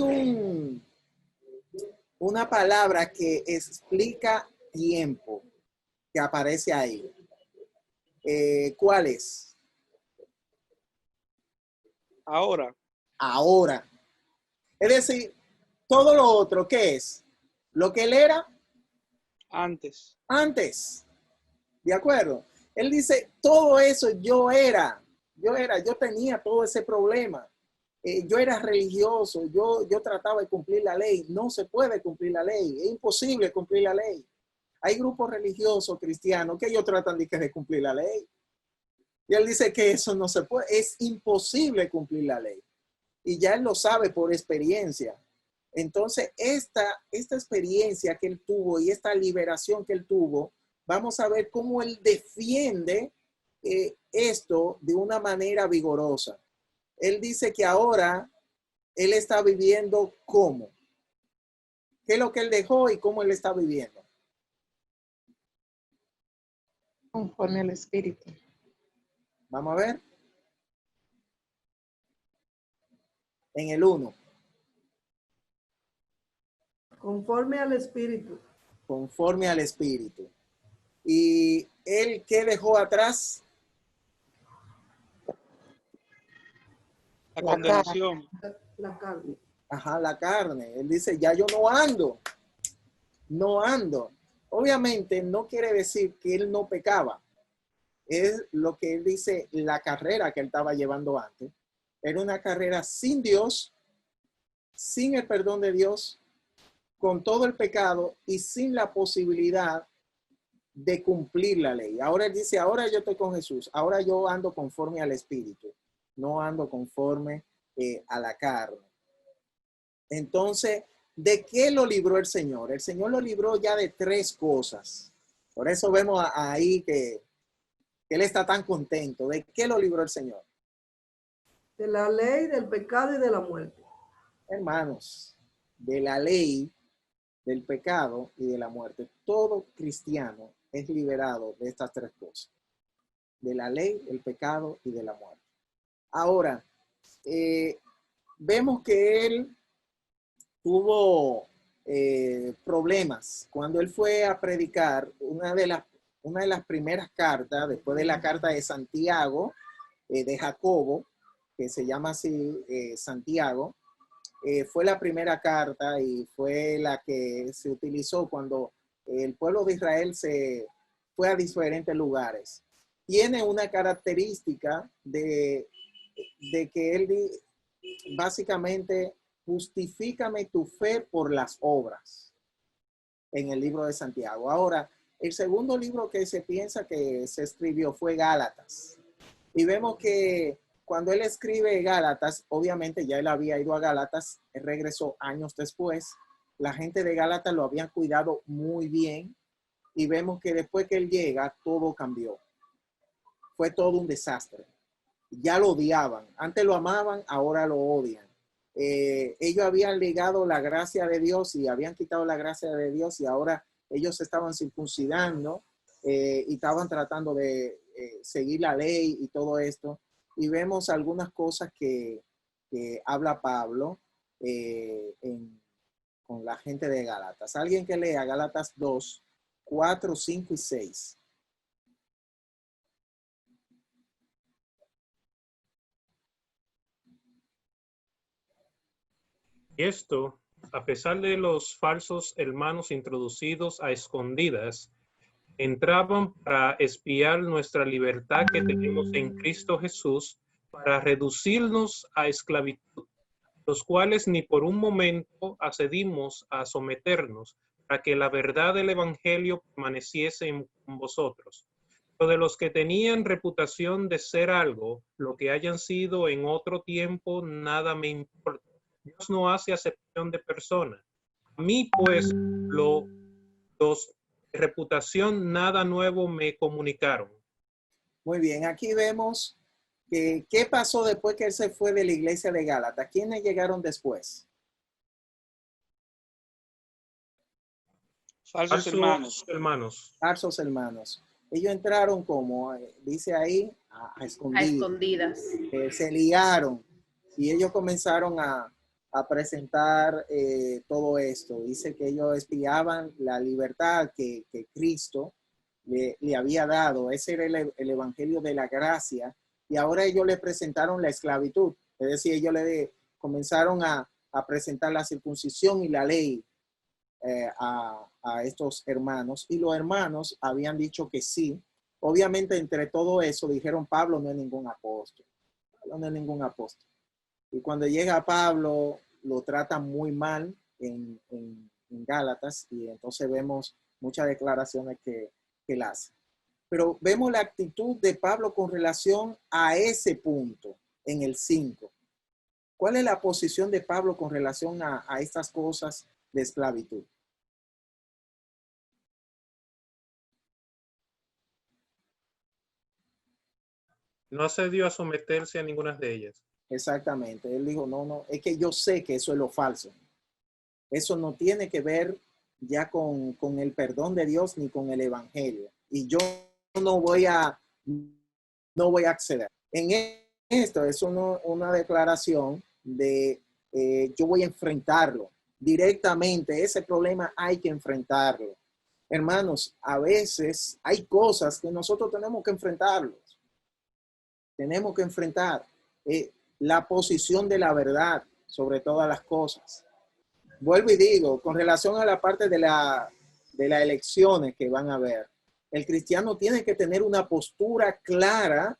una palabra que explica tiempo que aparece ahí. ¿Cuál es? Ahora, Ahora. Es decir, todo lo otro, ¿qué es? Lo que él era antes. antes. ¿De acuerdo? Él dice, todo eso yo tenía todo ese problema. Yo era religioso, yo trataba de cumplir la ley. No se puede cumplir la ley, es imposible cumplir la ley. Hay grupos religiosos cristianos que ellos tratan de cumplir la ley. Y él dice que eso no se puede, es imposible cumplir la ley. Y ya él lo sabe por experiencia. Entonces, esta experiencia que él tuvo y esta liberación que él tuvo, vamos a ver cómo él defiende esto de una manera vigorosa. Él dice que ahora él está viviendo ¿cómo? ¿Qué es lo que él dejó y cómo él está viviendo? Conforme al Espíritu. Vamos a ver. En el 1. Conforme al Espíritu. Conforme al Espíritu. ¿Y él qué dejó atrás? La condenación. La carne. Ajá, la carne. Él dice, ya yo no ando. No ando. Obviamente no quiere decir que él no pecaba. Es lo que él dice, la carrera que él estaba llevando antes. Era una carrera sin Dios, sin el perdón de Dios, con todo el pecado y sin la posibilidad de cumplir la ley. Ahora él dice, ahora yo estoy con Jesús. Ahora yo ando conforme al Espíritu. No ando conforme a la carne. Entonces, ¿de qué lo libró el Señor? El Señor lo libró ya de 3 cosas. Por eso vemos ahí que él está tan contento. ¿De qué lo libró el Señor? De la ley, del pecado y de la muerte. Hermanos, de la ley, del pecado y de la muerte. Todo cristiano es liberado de estas 3 cosas. De la ley, el pecado y de la muerte. Ahora, vemos que él tuvo problemas. Cuando él fue a predicar, una de las primeras cartas, después de la carta de Santiago, de Jacobo, que se llama así Santiago, fue la primera carta y fue la que se utilizó cuando el pueblo de Israel se fue a diferentes lugares. Tiene una característica de que él básicamente justifícame tu fe por las obras en el libro de Santiago. Ahora, el segundo libro que se piensa que se escribió fue Gálatas. Y vemos que cuando él escribe Gálatas, obviamente ya él había ido a Gálatas, él regresó años después. La gente de Gálatas lo habían cuidado muy bien y vemos que después que él llega, todo cambió. Fue todo un desastre. Ya lo odiaban. Antes lo amaban, ahora lo odian. Ellos habían ligado la gracia de Dios y habían quitado la gracia de Dios y ahora ellos se estaban circuncidando y estaban tratando de seguir la ley y todo esto. Y vemos algunas cosas que habla Pablo con la gente de Gálatas. Alguien que lea Gálatas 2, 4, 5 y 6. Esto, a pesar de los falsos hermanos introducidos a escondidas, entraban para espiar nuestra libertad que tenemos en Cristo Jesús, para reducirnos a esclavitud, los cuales ni por un momento accedimos a someternos, para que la verdad del Evangelio permaneciese en vosotros. Pero de los que tenían reputación de ser algo, lo que hayan sido en otro tiempo, nada me importa. Dios no hace acepción de personas. A mí, pues, los de reputación nada nuevo me comunicaron. Muy bien, aquí vemos ¿Qué pasó después que él se fue de la iglesia de Gálatas? ¿Quiénes llegaron después? Falsos hermanos. Falsos hermanos. Ellos entraron como, dice ahí, a escondidas. A escondidas. Se liaron y ellos comenzaron a presentar todo esto. Dice que ellos espiaban la libertad que Cristo le había dado. Ese era el evangelio de la gracia. Y ahora ellos le presentaron la esclavitud. Es decir, ellos comenzaron a presentar la circuncisión y la ley a estos hermanos. Y los hermanos habían dicho que sí. Obviamente, entre todo eso, dijeron, Pablo no es ningún apóstol. Pablo no es ningún apóstol. Y cuando llega Pablo, lo tratan muy mal en Gálatas. Y entonces vemos muchas declaraciones que él hace. Pero vemos la actitud de Pablo con relación a ese punto en el 5. ¿Cuál es la posición de Pablo con relación a estas cosas de esclavitud? No accedió a someterse a ninguna de ellas. Exactamente. Él dijo, no, es que yo sé que eso es lo falso. Eso no tiene que ver ya con el perdón de Dios ni con el evangelio. Y yo no voy a acceder. En esto es una declaración de yo voy a enfrentarlo directamente. Ese problema hay que enfrentarlo. Hermanos, a veces hay cosas que nosotros tenemos que enfrentarlos. Tenemos que enfrentar la posición de la verdad sobre todas las cosas. Vuelvo y digo, con relación a la parte de las elecciones que van a haber, el cristiano tiene que tener una postura clara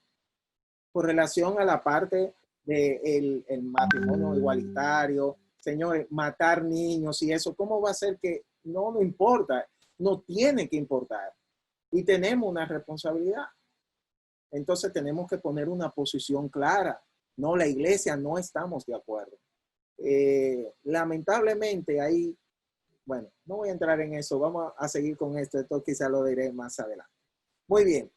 con relación a la parte del matrimonio igualitario. Señores, matar niños y eso, ¿cómo va a ser que no importa? No tiene que importar. Y tenemos una responsabilidad. Entonces tenemos que poner una posición clara. No, la iglesia no estamos de acuerdo. Lamentablemente ahí, bueno, no voy a entrar en eso. Vamos a seguir con esto. Esto quizá lo diré más adelante. Muy bien.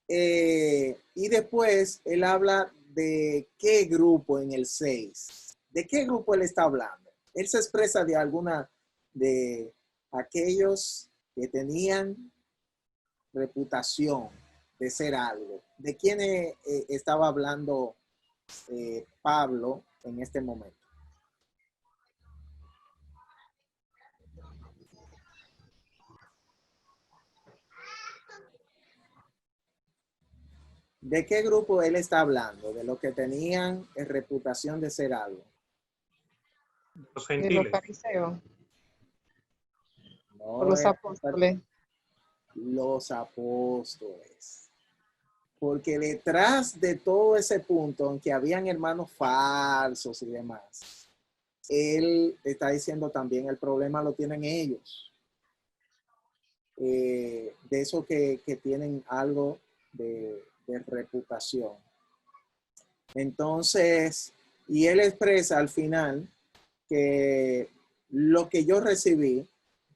Y después él habla de qué grupo en el 6. ¿De qué grupo él está hablando? Él se expresa de alguna de aquellos que tenían reputación de ser algo. ¿De quién estaba hablando Pablo en este momento? ¿De qué grupo él está hablando? De los que tenían reputación de ser algo. Los De gentiles. los fariseos. No, O los apóstoles. Los apóstoles. Porque detrás de todo ese punto, aunque habían hermanos falsos y demás, él está diciendo también el problema lo tienen ellos. De eso que tienen algo de reputación. Entonces, y él expresa al final que lo que yo recibí,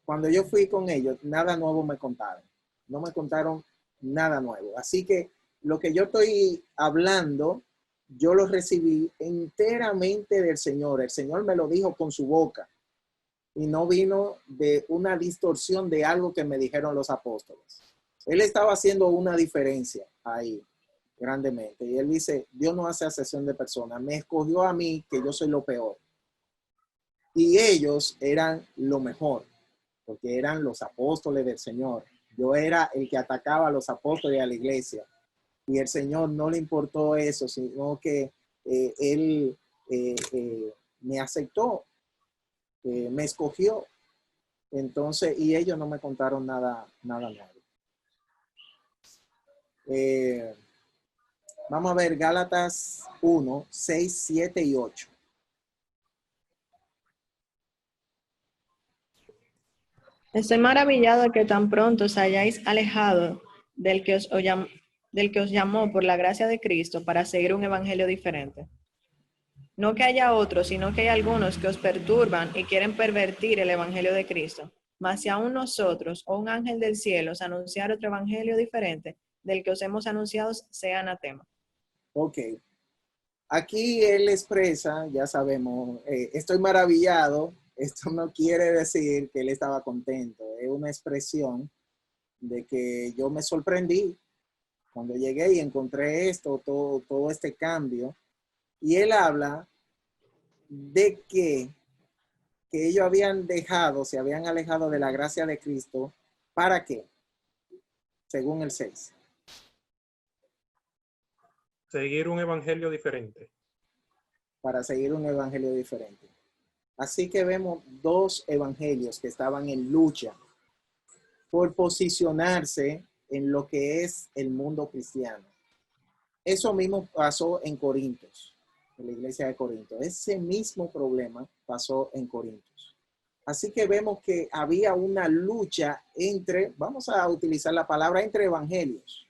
cuando yo fui con ellos, nada nuevo me contaron. No me contaron nada nuevo. Así que lo que yo estoy hablando, yo lo recibí enteramente del Señor. El Señor me lo dijo con su boca. Y no vino de una distorsión de algo que me dijeron los apóstoles. Él estaba haciendo una diferencia ahí, grandemente. Y él dice, Dios no hace acepción de personas. Me escogió a mí, que yo soy lo peor. Y ellos eran lo mejor, porque eran los apóstoles del Señor. Yo era el que atacaba a los apóstoles y a la iglesia. Y el Señor no le importó eso, sino que Él me aceptó, me escogió. Entonces, y ellos no me contaron nada nuevo. Vamos a ver Gálatas 1, 6, 7 y 8. Estoy maravillado de que tan pronto os hayáis alejado del que os llamó por la gracia de Cristo para seguir un evangelio diferente. No que haya otros, sino que hay algunos que os perturban y quieren pervertir el evangelio de Cristo. Mas si aún nosotros o un ángel del cielo os anunciar otro evangelio diferente del que os hemos anunciado, sea anatema. Ok. Aquí él expresa, ya sabemos, estoy maravillado. Esto no quiere decir que él estaba contento. Es una expresión de que yo me sorprendí cuando llegué y encontré esto, todo este cambio. Y él habla de que ellos habían dejado, se habían alejado de la gracia de Cristo. ¿Para qué? Según el 6. Seguir un evangelio diferente. Para seguir un evangelio diferente. Así que vemos dos evangelios que estaban en lucha por posicionarse en lo que es el mundo cristiano. Eso mismo pasó en Corintios, en la iglesia de Corinto. Ese mismo problema pasó en Corintios. Así que vemos que había una lucha entre, vamos a utilizar la palabra, entre evangelios.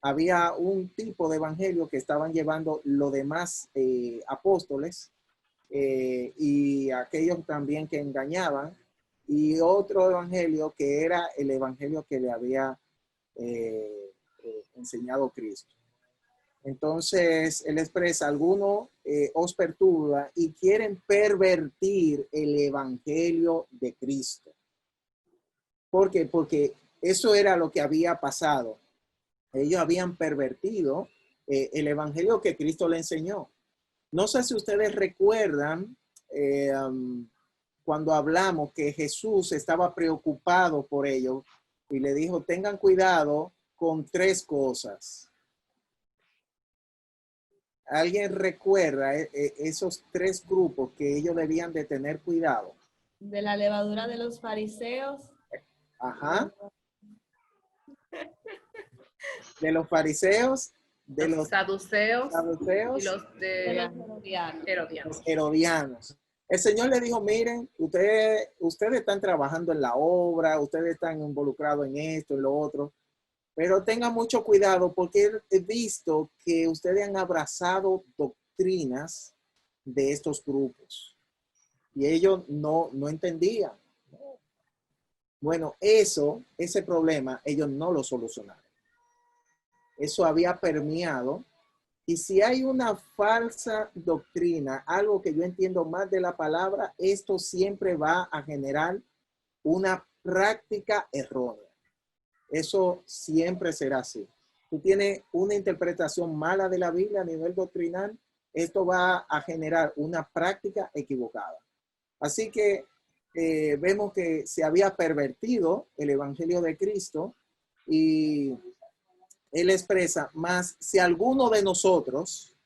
Había un tipo de evangelio que estaban llevando los demás apóstoles y aquellos también que engañaban, y otro evangelio que era el evangelio que le había enseñado Cristo. Entonces, él expresa, algunos os perturba y quieren pervertir el evangelio de Cristo. ¿Por qué? Porque eso era lo que había pasado. Ellos habían pervertido el evangelio que Cristo le enseñó. No sé si ustedes recuerdan cuando hablamos que Jesús estaba preocupado por ello y le dijo, tengan cuidado con 3 cosas. ¿Alguien recuerda esos 3 grupos que ellos debían de tener cuidado? De la levadura de los fariseos. Ajá. De los fariseos, de los saduceos y los de herodianos. herodianos. El Señor le dijo, miren, ustedes están trabajando en la obra, ustedes están involucrados en esto, en lo otro, pero tengan mucho cuidado porque he visto que ustedes han abrazado doctrinas de estos grupos y ellos no entendían. Bueno, ese problema, ellos no lo solucionaron. Eso había permeado. Y si hay una falsa doctrina, algo que yo entiendo más de la palabra, esto siempre va a generar una práctica errónea. Eso siempre será así. Tú tienes una interpretación mala de la Biblia a nivel doctrinal, esto va a generar una práctica equivocada. Así que vemos que se había pervertido el evangelio de Cristo y él expresa, más si alguno de nosotros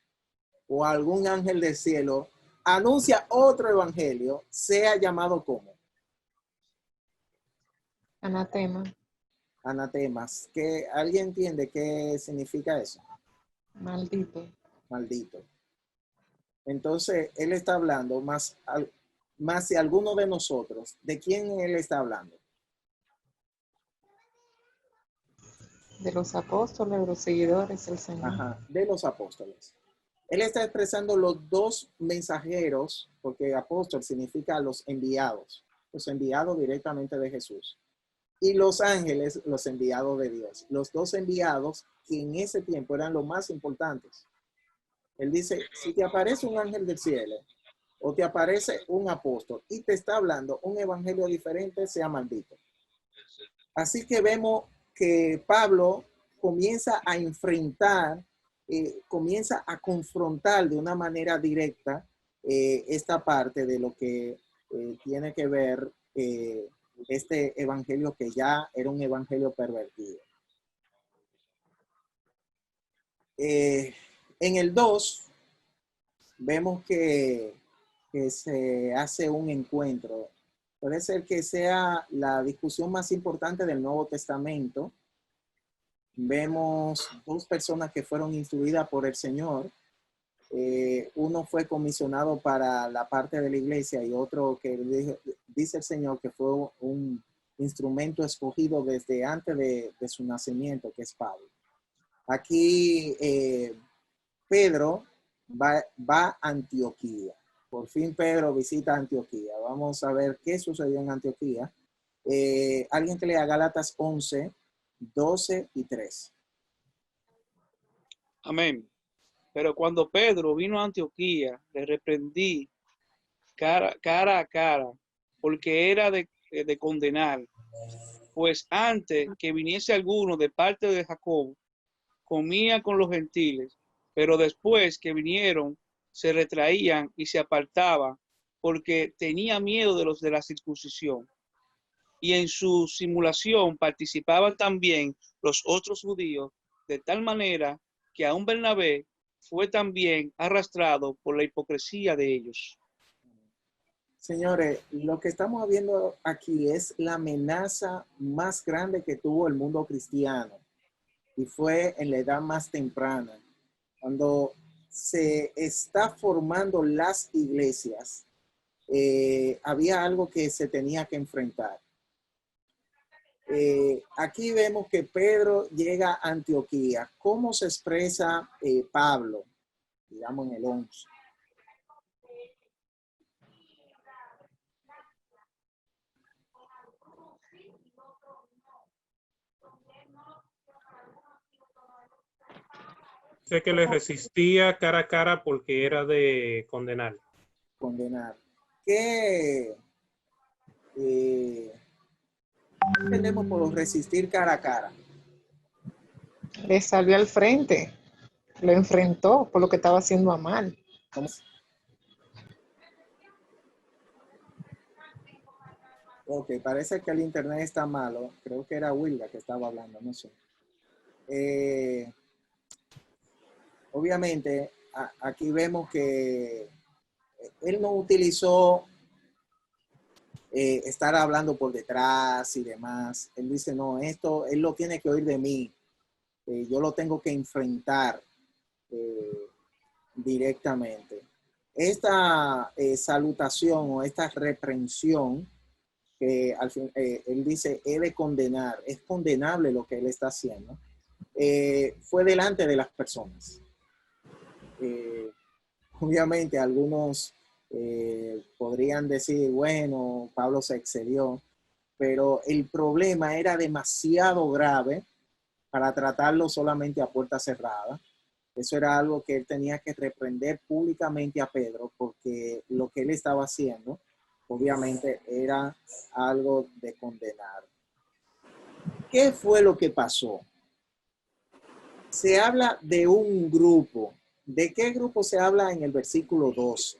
o algún ángel del cielo anuncia otro evangelio, sea llamado como Anatema. Anatemas. ¿Que alguien entiende qué significa eso? Maldito. Maldito. Entonces, él está hablando, más si alguno de nosotros, ¿de quién él está hablando? De los apóstoles, de los seguidores del Señor. Ajá, de los apóstoles. Él está expresando los 2 mensajeros, porque apóstol significa los enviados directamente de Jesús. Y los ángeles, los enviados de Dios. Los 2 enviados que en ese tiempo eran los más importantes. Él dice, si te aparece un ángel del cielo o te aparece un apóstol y te está hablando un evangelio diferente, sea maldito. Así que vemos que Pablo comienza a enfrentar, comienza a confrontar de una manera directa esta parte de lo que tiene que ver este evangelio que ya era un evangelio pervertido. En el 2 vemos que se hace un encuentro. Puede ser que sea la discusión más importante del Nuevo Testamento. Vemos 2 personas que fueron instruidas por el Señor. Uno fue comisionado para la parte de la iglesia y otro que dice el Señor que fue un instrumento escogido desde antes de su nacimiento, que es Pablo. Aquí Pedro va a Antioquía. Por fin Pedro visita Antioquía. Vamos a ver qué sucedió en Antioquía. Alguien que lea Gálatas 11, 12 y 13. Amén. Pero cuando Pedro vino a Antioquía, le reprendí cara a cara, porque era de condenar. Pues antes que viniese alguno de parte de Jacobo, comía con los gentiles, pero después que vinieron, se retraían y se apartaban, porque tenía miedo de los de la circuncisión. Y en su simulación participaban también los otros judíos, de tal manera que aún Bernabé fue también arrastrado por la hipocresía de ellos. Señores, lo que estamos viendo aquí es la amenaza más grande que tuvo el mundo cristiano, y fue en la edad más temprana, cuando se está formando las iglesias. Había algo que se tenía que enfrentar. Aquí vemos que Pedro llega a Antioquía. ¿Cómo se expresa Pablo? Digamos en el 11. Sé que le resistía cara a cara porque era de condenar. Condenar. ¿Qué entendemos por resistir cara a cara? Le salió al frente, lo enfrentó por lo que estaba haciendo mal. ¿Cómo? Ok, parece que el internet está malo. Creo que era Wilga que estaba hablando, no sé. Obviamente, aquí vemos que él no utilizó estar hablando por detrás y demás. Él dice, no, esto, él lo tiene que oír de mí. Yo lo tengo que enfrentar directamente. Esta salutación o esta reprensión, que al fin, él dice, he de condenar, es condenable lo que él está haciendo, fue delante de las personas. Obviamente algunos podrían decir, bueno, Pablo se excedió, pero el problema era demasiado grave para tratarlo solamente a puerta cerrada. Eso era algo que él tenía que reprender públicamente a Pedro, porque lo que él estaba haciendo, obviamente, era algo de condenar. ¿Qué fue lo que pasó? Se habla de un grupo. ¿De qué grupo se habla en el versículo 12?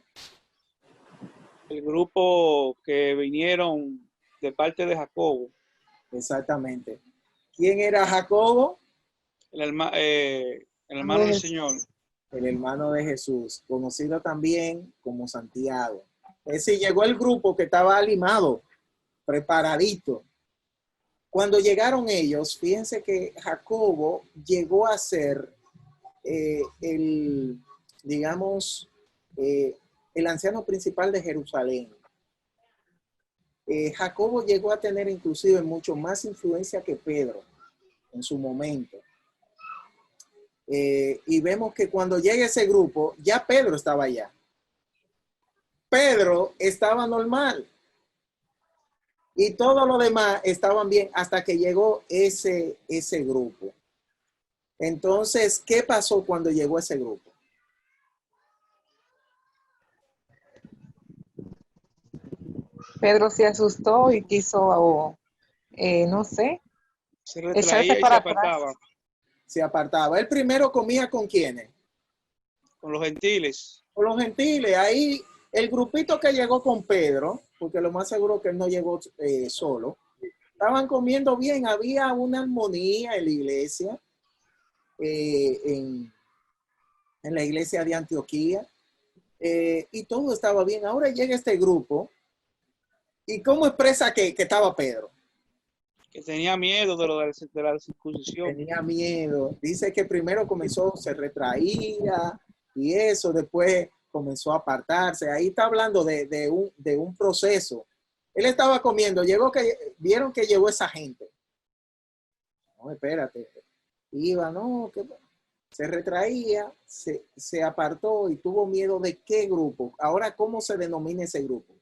El grupo que vinieron de parte de Jacobo. Exactamente. ¿Quién era Jacobo? El hermano del Señor. El hermano de Jesús, conocido también como Santiago. Es decir, llegó el grupo que estaba animado, preparadito. Cuando llegaron ellos, fíjense que Jacobo llegó a ser el anciano principal de Jerusalén. Jacobo llegó a tener inclusive mucho más influencia que Pedro en su momento. Y vemos que cuando llega ese grupo, ya Pedro estaba allá. Pedro estaba normal. Y todo lo demás estaban bien hasta que llegó ese grupo. Entonces, ¿qué pasó cuando llegó ese grupo? Pedro se asustó y quiso, no sé, Se retraía echarse y para se atrás. apartaba. Se apartaba. Él primero comía ¿con quiénes? Con los gentiles. Con los gentiles. Ahí el grupito que llegó con Pedro, porque lo más seguro que él no llegó solo, estaban comiendo bien. Había una armonía en la iglesia, en la iglesia de Antioquía, y todo estaba bien. Ahora llega este grupo, ¿y cómo expresa que estaba Pedro? Que tenía miedo de la circuncisión. Tenía miedo. Dice que primero comenzó, se retraía y eso, después comenzó a apartarse. Ahí está hablando de un proceso. Él estaba comiendo, vieron que llegó esa gente. No, espérate. Iba, no, que se retraía, se apartó y tuvo miedo de qué grupo. Ahora, ¿cómo se denomina ese grupo?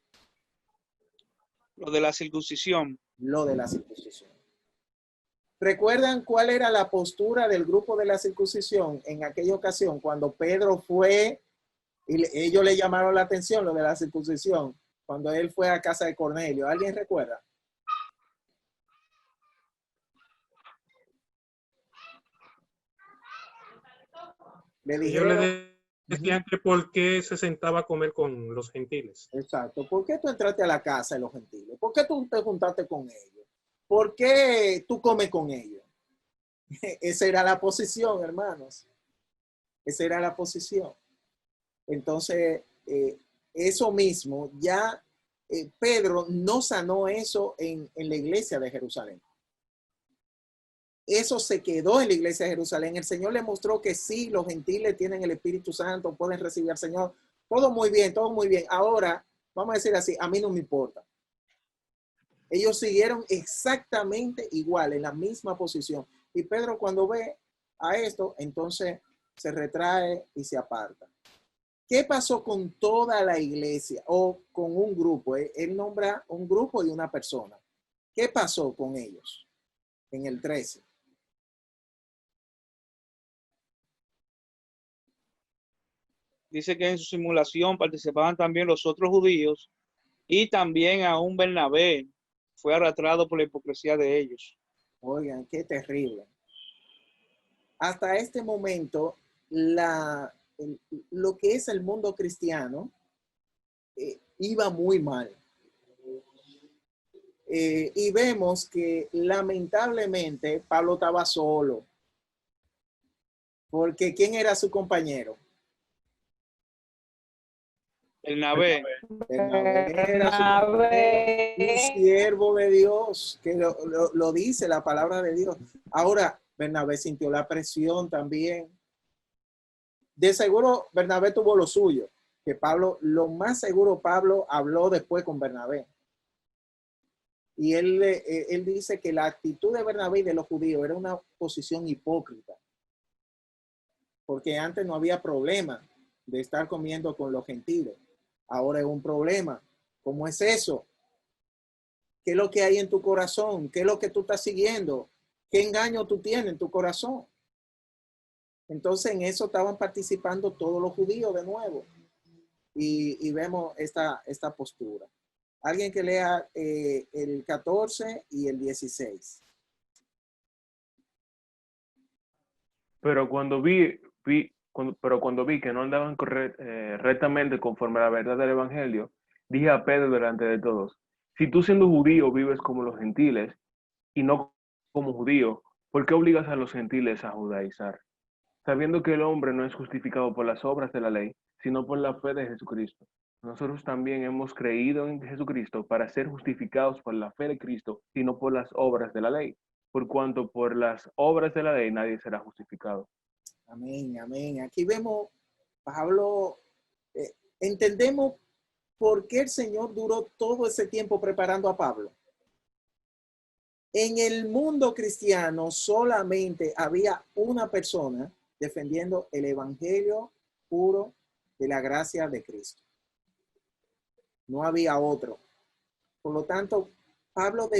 Lo de la circuncisión. Lo de la circuncisión. ¿Recuerdan cuál era la postura del grupo de la circuncisión en aquella ocasión cuando Pedro fue y ellos le llamaron la atención lo de la circuncisión cuando él fue a casa de Cornelio? ¿Alguien recuerda? Le Ellos dijeron, le decían que por qué se sentaba a comer con los gentiles. exacto, ¿por qué tú entraste a la casa de los gentiles? ¿Por qué tú te juntaste con ellos? ¿Por qué tú comes con ellos? Esa era la posición, hermanos. Esa era la posición. Entonces, eso mismo, ya Pedro no sanó eso en la iglesia de Jerusalén. Eso se quedó en la iglesia de Jerusalén. El Señor le mostró que sí, los gentiles tienen el Espíritu Santo, pueden recibir al Señor. Todo muy bien, todo muy bien. Ahora, vamos a decir así, a mí no me importa. Ellos siguieron exactamente igual, en la misma posición. Y Pedro, cuando ve a esto, entonces se retrae y se aparta. ¿Qué pasó con toda la iglesia o con un grupo? Él nombra un grupo y una persona. ¿Qué pasó con ellos en el 13? Dice que en su simulación participaban también los otros judíos y también aún Bernabé fue arrastrado por la hipocresía de ellos. Oigan, qué terrible. Hasta este momento, lo que es el mundo cristiano iba muy mal. Y vemos que lamentablemente Pablo estaba solo. Porque ¿quién era su compañero? Bernabé. Bernabé era un siervo de Dios, que lo dice la palabra de Dios. Ahora, Bernabé sintió la presión también. De seguro, Bernabé tuvo lo suyo, que Pablo, lo más seguro, Pablo habló después con Bernabé. Y él dice que la actitud de Bernabé y de los judíos era una posición hipócrita. Porque antes no había problema de estar comiendo con los gentiles. Ahora es un problema. ¿Cómo es eso? ¿Qué es lo que hay en tu corazón? ¿Qué es lo que tú estás siguiendo? ¿Qué engaño tú tienes en tu corazón? Entonces en eso estaban participando todos los judíos de nuevo. Y vemos esta postura. Alguien que lea el 14 y el 16. Pero cuando vi que no andaban rectamente conforme a la verdad del Evangelio, dije a Pedro delante de todos, si tú siendo judío vives como los gentiles y no como judío, ¿por qué obligas a los gentiles a judaizar? Sabiendo que el hombre no es justificado por las obras de la ley, sino por la fe de Jesucristo. Nosotros también hemos creído en Jesucristo para ser justificados por la fe de Cristo y no por las obras de la ley, por cuanto por las obras de la ley nadie será justificado. Amén, amén. Aquí vemos, Pablo, entendemos por qué el Señor duró todo ese tiempo preparando a Pablo. En el mundo cristiano solamente había una persona defendiendo el evangelio puro de la gracia de Cristo. No había otro. Por lo tanto, Pablo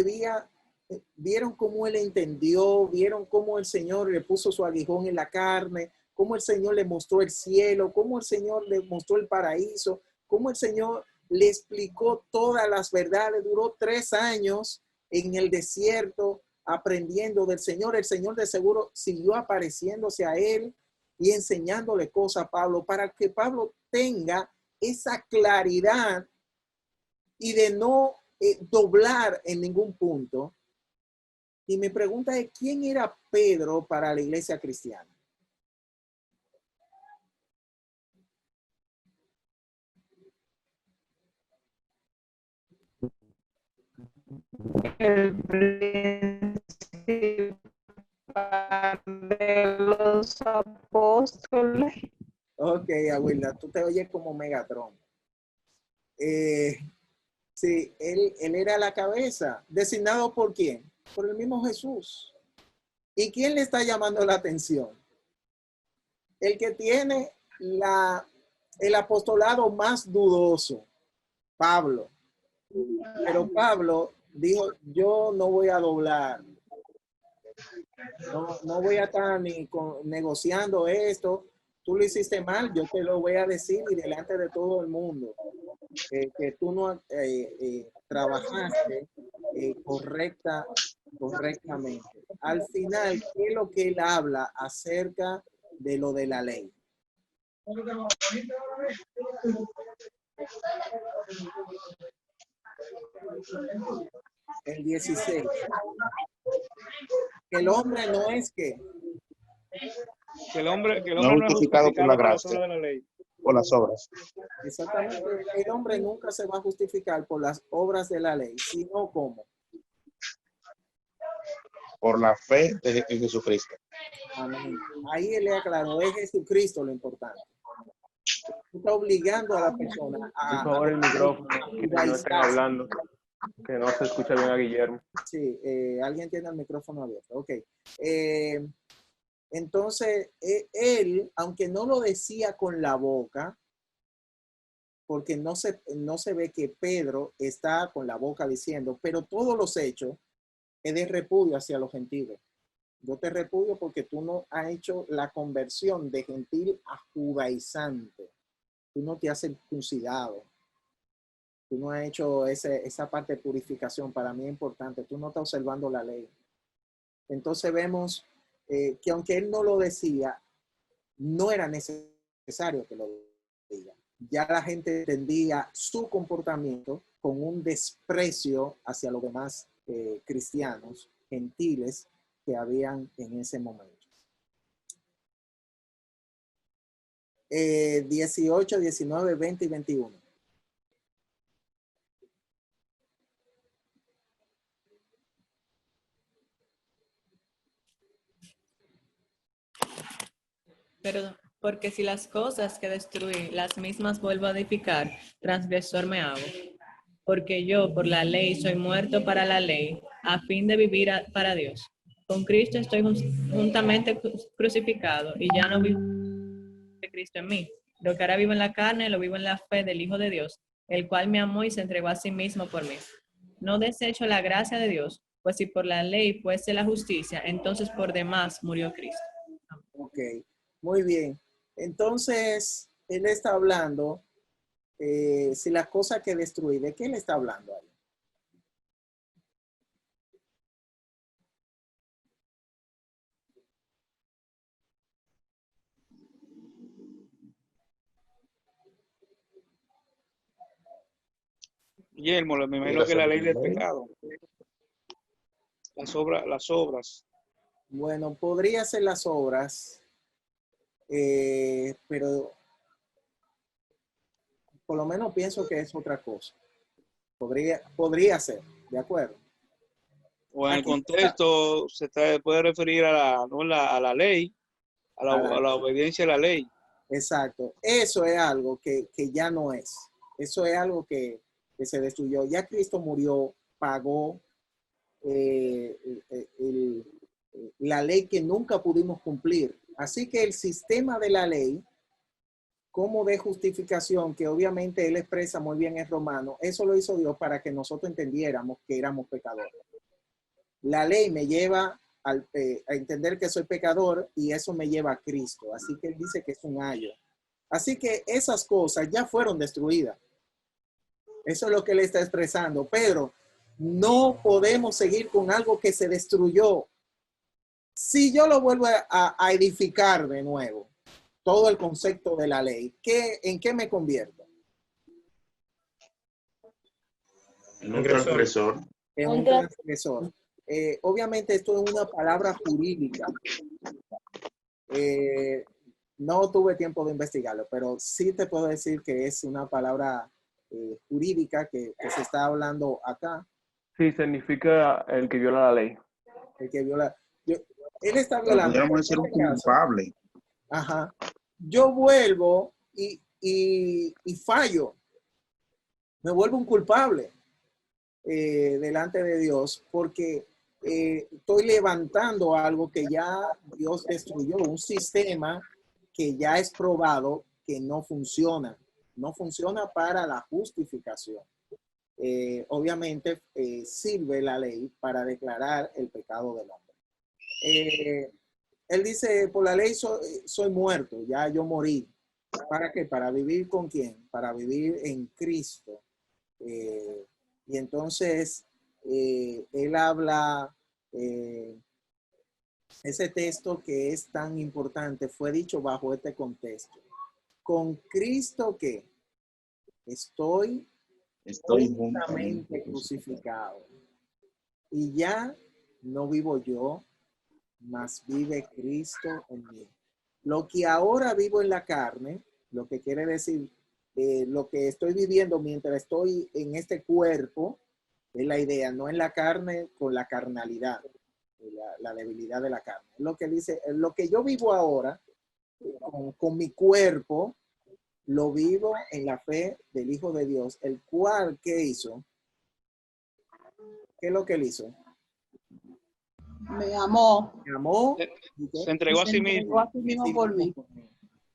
vieron cómo él entendió, vieron cómo el Señor le puso su aguijón en la carne, cómo el Señor le mostró el cielo, cómo el Señor le mostró el paraíso, cómo el Señor le explicó todas las verdades. Duró 3 años en el desierto aprendiendo del Señor. El Señor de seguro siguió apareciéndose a él y enseñándole cosas a Pablo para que Pablo tenga esa claridad y de no doblar en ningún punto. Y mi pregunta es, ¿quién era Pedro para la iglesia cristiana? El principal de los apóstoles. Ok, abuela, tú te oyes como Megatron. Sí, él era la cabeza. ¿Designado por quién? Por el mismo Jesús. ¿Y quién le está llamando la atención? El que tiene el apostolado más dudoso, Pablo. Pero Pablo dijo, yo no voy a doblar. No voy a estar ni negociando esto. Tú lo hiciste mal, yo te lo voy a decir y delante de todo el mundo. Que tú no trabajaste correctamente. Al final, ¿qué es lo que él habla acerca de lo de la ley? El 16. Que el hombre no es que el hombre No no es justificado por la justificado por las gracia, obras de la ley. por las obras. exactamente, el hombre nunca se va a justificar por las obras de la ley, sino como Por la fe en Jesucristo. amén. Ahí él le aclaró, es Jesucristo lo importante. Está obligando a la persona Por favor, el micrófono, que no estén hablando, que no se escucha bien a Guillermo. Sí, alguien tiene el micrófono abierto. Ok. Entonces, él, aunque no lo decía con la boca, porque no se ve que Pedro está con la boca diciendo, pero todos los hechos es de repudio hacia los gentiles. Yo te repudio porque tú no has hecho la conversión de gentil a judaizante. Tú no te has circuncidado. Tú no has hecho esa parte de purificación. Para mí es importante. Tú no estás observando la ley. Entonces vemos que aunque él no lo decía, no era necesario que lo diga. Ya la gente entendía su comportamiento con un desprecio hacia los demás cristianos, gentiles, que habían en ese momento. 18, 19, 20 y 21. Pero porque si las cosas que destruí, las mismas vuelvo a edificar, transgresor me hago. Porque yo, por la ley, soy muerto para la ley, a fin de vivir para Dios. Con Cristo estoy juntamente crucificado, y ya no vivo de Cristo en mí. Lo que ahora vivo en la carne, lo vivo en la fe del Hijo de Dios, el cual me amó y se entregó a sí mismo por mí. No desecho la gracia de Dios, pues si por la ley fuese la justicia, entonces por demás murió Cristo. Ok, muy bien. Entonces, él está hablando, si las cosas que destruí, ¿de qué él está hablando ahí? Guillermo, me imagino que la ley del pecado. Las obras. Bueno, podría ser las obras, pero por lo menos pienso que es otra cosa. Podría ser, ¿de acuerdo? O en el contexto se puede referir a la ley, a la obediencia a la ley. Exacto. Eso es algo que ya no es. Eso es algo que se destruyó. Ya Cristo murió, pagó la ley que nunca pudimos cumplir. Así que el sistema de la ley, como de justificación, que obviamente él expresa muy bien en Romano, eso lo hizo Dios para que nosotros entendiéramos que éramos pecadores. La ley me lleva a entender que soy pecador y eso me lleva a Cristo. Así que él dice que es un ayo. Así que esas cosas ya fueron destruidas. Eso es lo que él está expresando. Pedro, no podemos seguir con algo que se destruyó. Si yo lo vuelvo a edificar de nuevo, todo el concepto de la ley, ¿en qué me convierto? En un transgresor. En un transgresor. Obviamente esto es una palabra jurídica. No tuve tiempo de investigarlo, pero sí te puedo decir que es una palabra jurídica que se está hablando acá. Sí, significa el que viola la ley. El que viola. Él está violando. Podríamos decir un culpable. Ajá. Yo vuelvo y fallo. Me vuelvo un culpable delante de Dios porque estoy levantando algo que ya Dios destruyó, un sistema que ya es probado que no funciona. No funciona para la justificación. Obviamente sirve la ley para declarar el pecado del hombre. él dice, por la ley soy muerto, ya yo morí. ¿Para qué? Para vivir con quién? Para vivir en Cristo. Y entonces él habla, ese texto que es tan importante fue dicho bajo este contexto. Con Cristo que estoy juntamente crucificado. Y ya no vivo yo, mas vive Cristo en mí. Lo que ahora vivo en la carne, lo que quiere decir, lo que estoy viviendo mientras estoy en este cuerpo, es la idea, no en la carne con la carnalidad, la debilidad de la carne. Lo que dice, lo que yo vivo ahora con mi cuerpo, lo vivo en la fe del Hijo de Dios, el cual, ¿qué hizo? ¿Qué es lo que él hizo? Me amó. Me amó. Se entregó a sí mismo. Por mí.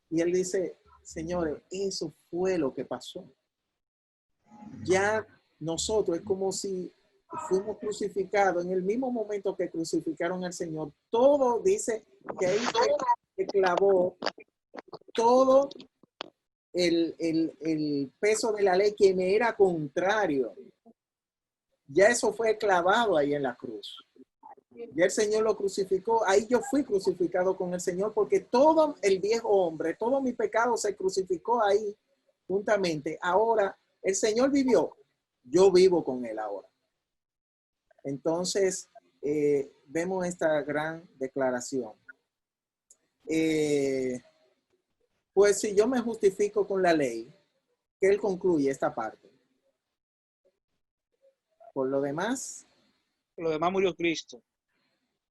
Y él dice, señores, eso fue lo que pasó. Ya nosotros es como si fuimos crucificados en el mismo momento que crucificaron al Señor. Todo dice que ahí se clavó todo el peso de la ley que me era contrario. Ya eso fue clavado ahí en la cruz. Ya el Señor lo crucificó. Ahí yo fui crucificado con el Señor porque todo el viejo hombre, todo mi pecado se crucificó ahí juntamente. Ahora el Señor vivió. Yo vivo con él ahora. Entonces, vemos esta gran declaración. Pues si yo me justifico con la ley, que él concluye esta parte. Por lo demás murió Cristo.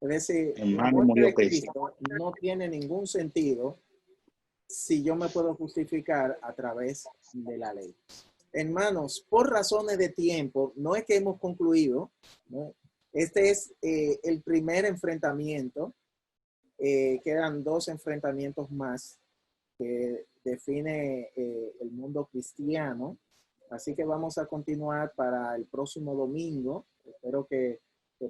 Es decir, la Hermano, muerte murió de Cristo. Cristo no tiene ningún sentido si yo me puedo justificar a través de la ley. Hermanos, por razones de tiempo, no es que hemos concluido, ¿no? Este es el primer enfrentamiento. Quedan 2 enfrentamientos más que define el mundo cristiano. Así que vamos a continuar para el próximo domingo. Espero que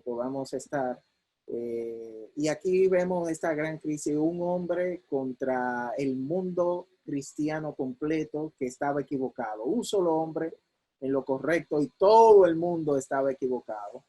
podamos estar. Y aquí vemos esta gran crisis, un hombre contra el mundo cristiano completo que estaba equivocado. Un solo hombre en lo correcto y todo el mundo estaba equivocado.